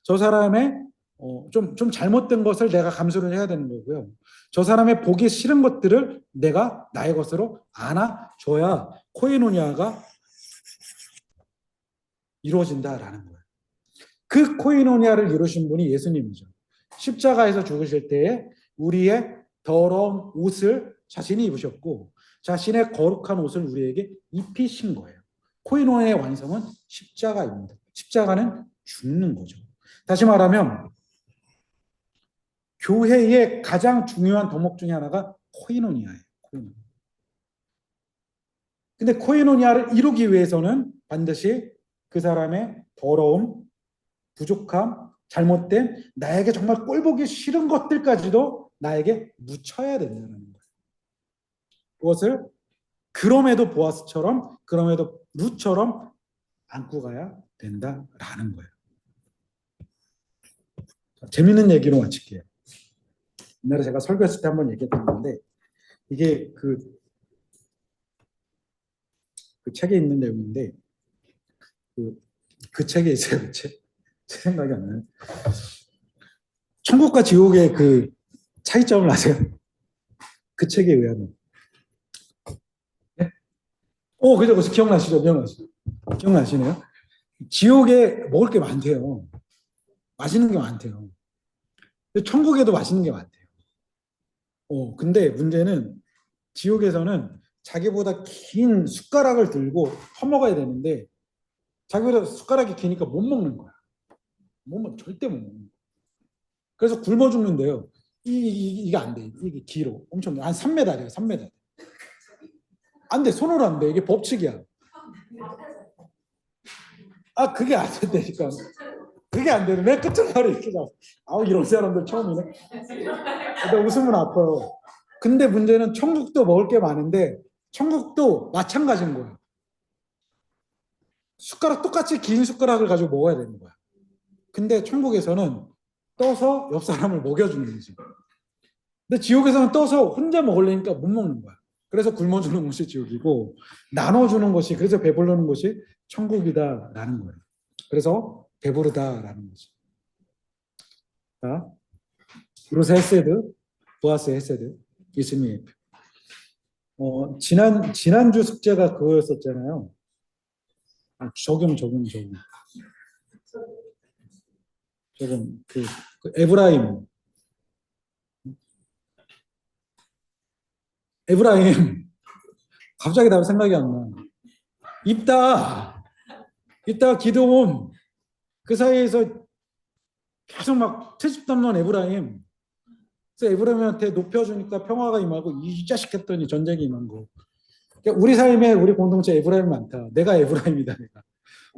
[SPEAKER 1] 저 사람의 좀 잘못된 것을 내가 감수를 해야 되는 거고요. 저 사람의 보기 싫은 것들을 내가 나의 것으로 안아줘야 코이노니아가 이루어진다라는 거예요. 그 코이노니아를 이루신 분이 예수님이죠. 십자가에서 죽으실 때에 우리의 더러운 옷을 자신이 입으셨고 자신의 거룩한 옷을 우리에게 입히신 거예요. 코이노니아의 완성은 십자가입니다. 십자가는 죽는 거죠. 다시 말하면 교회의 가장 중요한 덕목 중에 하나가 코이노니아예요. 코이노니아. 근데 코이노니아를 이루기 위해서는 반드시 그 사람의 더러움, 부족함, 잘못된 나에게 정말 꼴보기 싫은 것들까지도 나에게 묻혀야 된다는 거예요. 그것을 그럼에도 보아스처럼 그럼에도 룻처럼 안고 가야 된다라는 거예요. 재밌는 얘기로 마칠게요. 옛날에 제가 설교했을 때 한번 얘기했던 건데 이게 그 책에 있는 내용인데 그 책에 있어요. 그 책. 제 생각이 안 나요. 천국과 지옥의 그 차이점을 아세요? 그 책에 의하면. 네? 그죠. 기억나시죠? 기억나시네요? 지옥에 먹을 게 많대요. 맛있는 게 많대요. 근데 천국에도 맛있는 게 많대요. 근데 문제는 지옥에서는 자기보다 긴 숟가락을 들고 퍼먹어야 되는데 자기보다 숟가락이 기니까 못 먹는 거야. 절대 못 먹는 거야. 그래서 굶어 죽는데요. 이게 안 돼. 이게 길어. 엄청 한 3m래요. 3m. 안 돼. 손으로 안 돼. 이게 법칙이야. 그게 안 된다니까. 그게 안 되는. 맨 끝을 이렇게 잡아. 이런 사람들 처음이네. 근데 웃으면 아파요. 근데 문제는 천국도 먹을 게 많은데 천국도 마찬가지인 거예요. 똑같이 긴 숟가락을 가지고 먹어야 되는 거야. 근데 천국에서는 떠서 옆 사람을 먹여주는 거지. 근데 지옥에서는 떠서 혼자 먹으려니까 못 먹는 거야. 그래서 굶어주는 것이 지옥이고 나눠주는 것이, 그래서 배부르는 것이 천국이다라는 거예요. 그래서 배부르다라는 거지. 자, 루스 헤세드, 보아스 헤세드, 예수님의 지난주 숙제가 그거였었잖아요. 적용. 그 에브라임 갑자기 나도 생각이 안 나. 입다 기드온 그 사이에서 계속 막 트집 담는 에브라임. 그래서 에브라임한테 높여주니까 평화가 임하고 이 자식 했더니 전쟁이 임한 거. 그러니까 우리 삶에 우리 공동체 에브라임 많다. 내가 에브라임이다.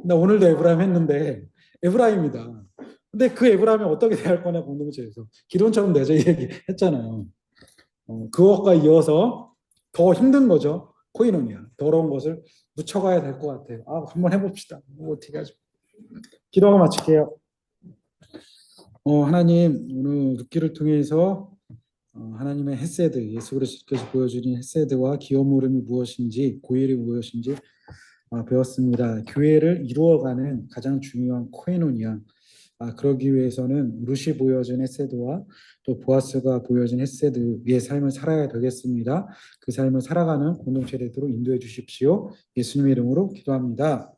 [SPEAKER 1] 나 오늘도 에브라임 했는데 에브라임이다. 근데 그 에브라임이 어떻게 대할 거냐 공동체에서. 기도원처럼 내자 얘기 했잖아요. 그것과 이어서 더 힘든 거죠. 코이노니아. 더러운 것을 묻혀가야 될 것 같아요. 한번 해봅시다. 어떻게 하죠? 기도하고 마칠게요. 하나님, 오늘 룻기를 통해서 하나님의 헤세드, 예수 그리스도께서 보여주신 헤세드와 기업물음이 무엇인지, 고일이 무엇인지 배웠습니다. 교회를 이루어가는 가장 중요한 코이노니아. 그러기 위해서는 룻이 보여준 헤세드와 또 보아스가 보여준 헤세드의 삶을 살아야 되겠습니다. 그 삶을 살아가는 공동체 되도록 인도해 주십시오. 예수님의 이름으로 기도합니다.